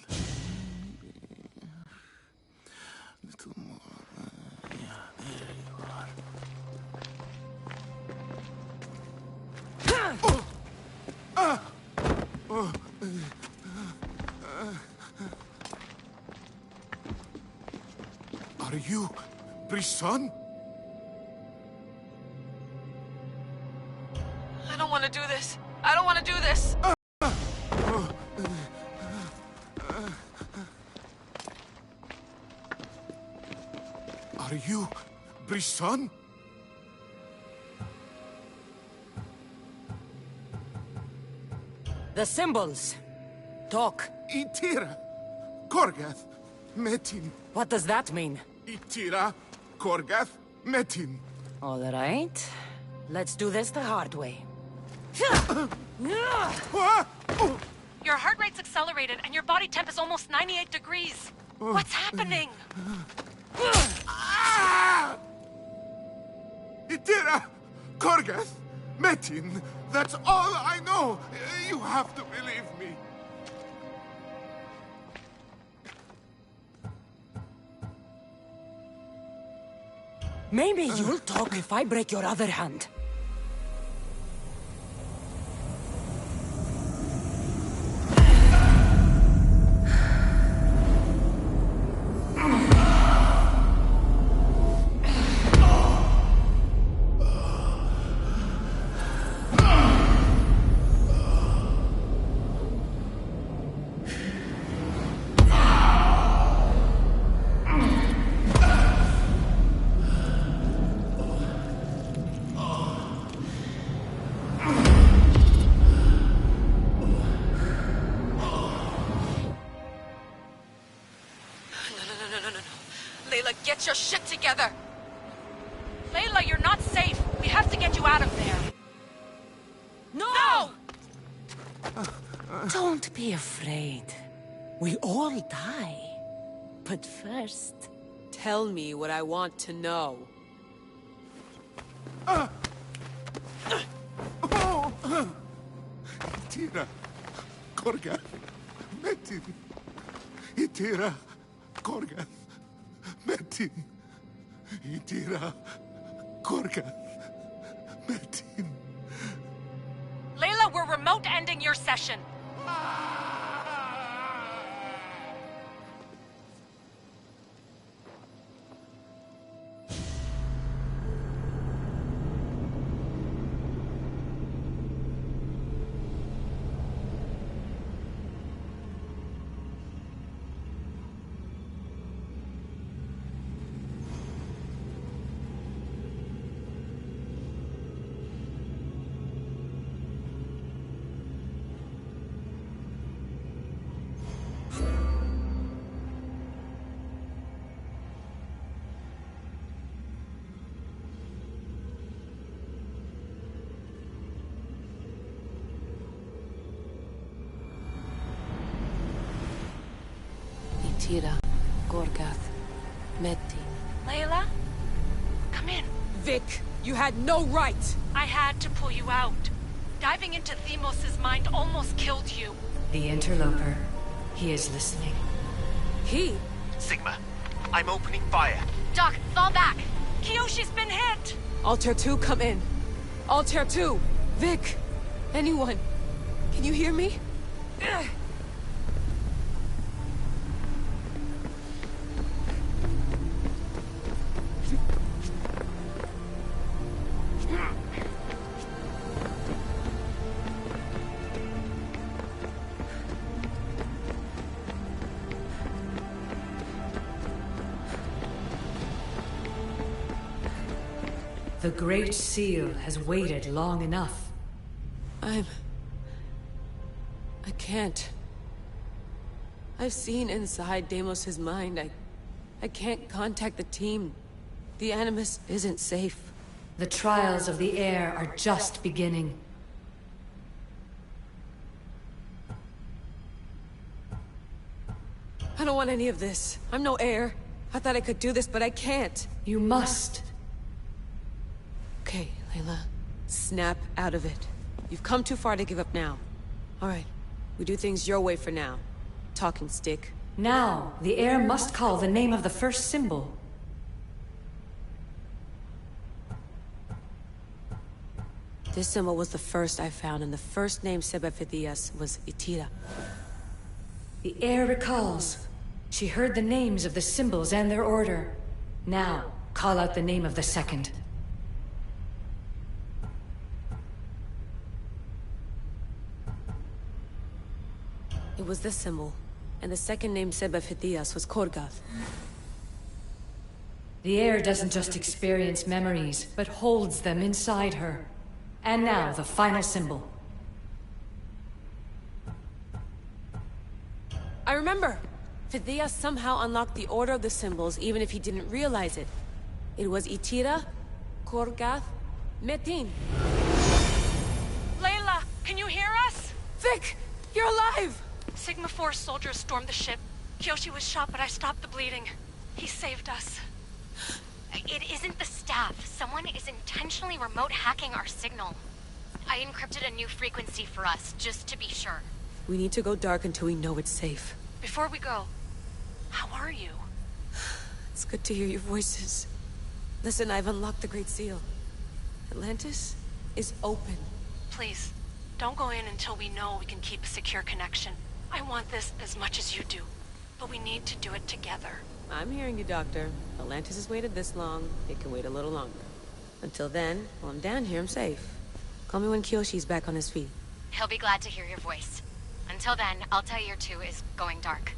little more. Yeah, there you are. Are you Brisson? I don't want to do this. I don't want to do this. Are you Brisson? The symbols. Talk. Itira, Korgath, Metin. What does that mean? Itira, Korgath, Metin. All right. Let's do this the hard way. Your heart rate's accelerated and your body temp is almost 98 degrees. What's happening? Itira, Korgath, Metin. That's all I know. You have to believe me. Maybe you'll talk if I break your other hand. Get your shit together! Layla, you're not safe. We have to get you out of there. No! Don't be afraid. We all die. But first... Tell me what I want to know. Itira, Korgath, Metin. Itira, Korgath, Metin. Itira, Korgath, Layla, we're remote ending your session. Tira, Gorgath, Metin. Layla? Come in. Vic, you had no right! I had to pull you out. Diving into Themos' mind almost killed you. The interloper. He is listening. He? Sigma, I'm opening fire. Doc, fall back. Kiyoshi's been hit. Altair 2, come in. Altair 2! Vic! Anyone? Can you hear me? The Great Seal has waited long enough. I can't. I've seen inside Deimos' mind. I can't contact the team. The Animus isn't safe. The trials of the air are just beginning. I don't want any of this. I'm no heir. I thought I could do this, but I can't. You must. Okay, Layla. Snap out of it. You've come too far to give up now. All right. We do things your way for now. Talking stick. Now, the heir must call the name of the first symbol. This symbol was the first I found, and the first name Sebefithias was Itira. The heir recalls. She heard the names of the symbols and their order. Now, call out the name of the second. It was this symbol, and the second name Sebefithias was Korgath. The heir doesn't just experience memories, but holds them inside her. And now, the final symbol. I remember! Phidias somehow unlocked the order of the symbols, even if he didn't realize it. It was Itira, Korgath, Metin. Layla, can you hear us? Vic! You're alive! Sigma 4 soldiers stormed the ship. Kyoshi was shot, but I stopped the bleeding. He saved us. It isn't the staff. Someone is intentionally remote hacking our signal. I encrypted a new frequency for us, just to be sure. We need to go dark until we know it's safe. Before we go, how are you? It's good to hear your voices. Listen, I've unlocked the Great Seal. Atlantis is open. Please, don't go in until we know we can keep a secure connection. I want this as much as you do, but we need to do it together. I'm hearing you, Doctor. Atlantis has waited this long. It can wait a little longer. Until then, while I'm down here, I'm safe. Call me when Kyoshi's back on his feet. He'll be glad to hear your voice. Until then, Altair 2 is going dark.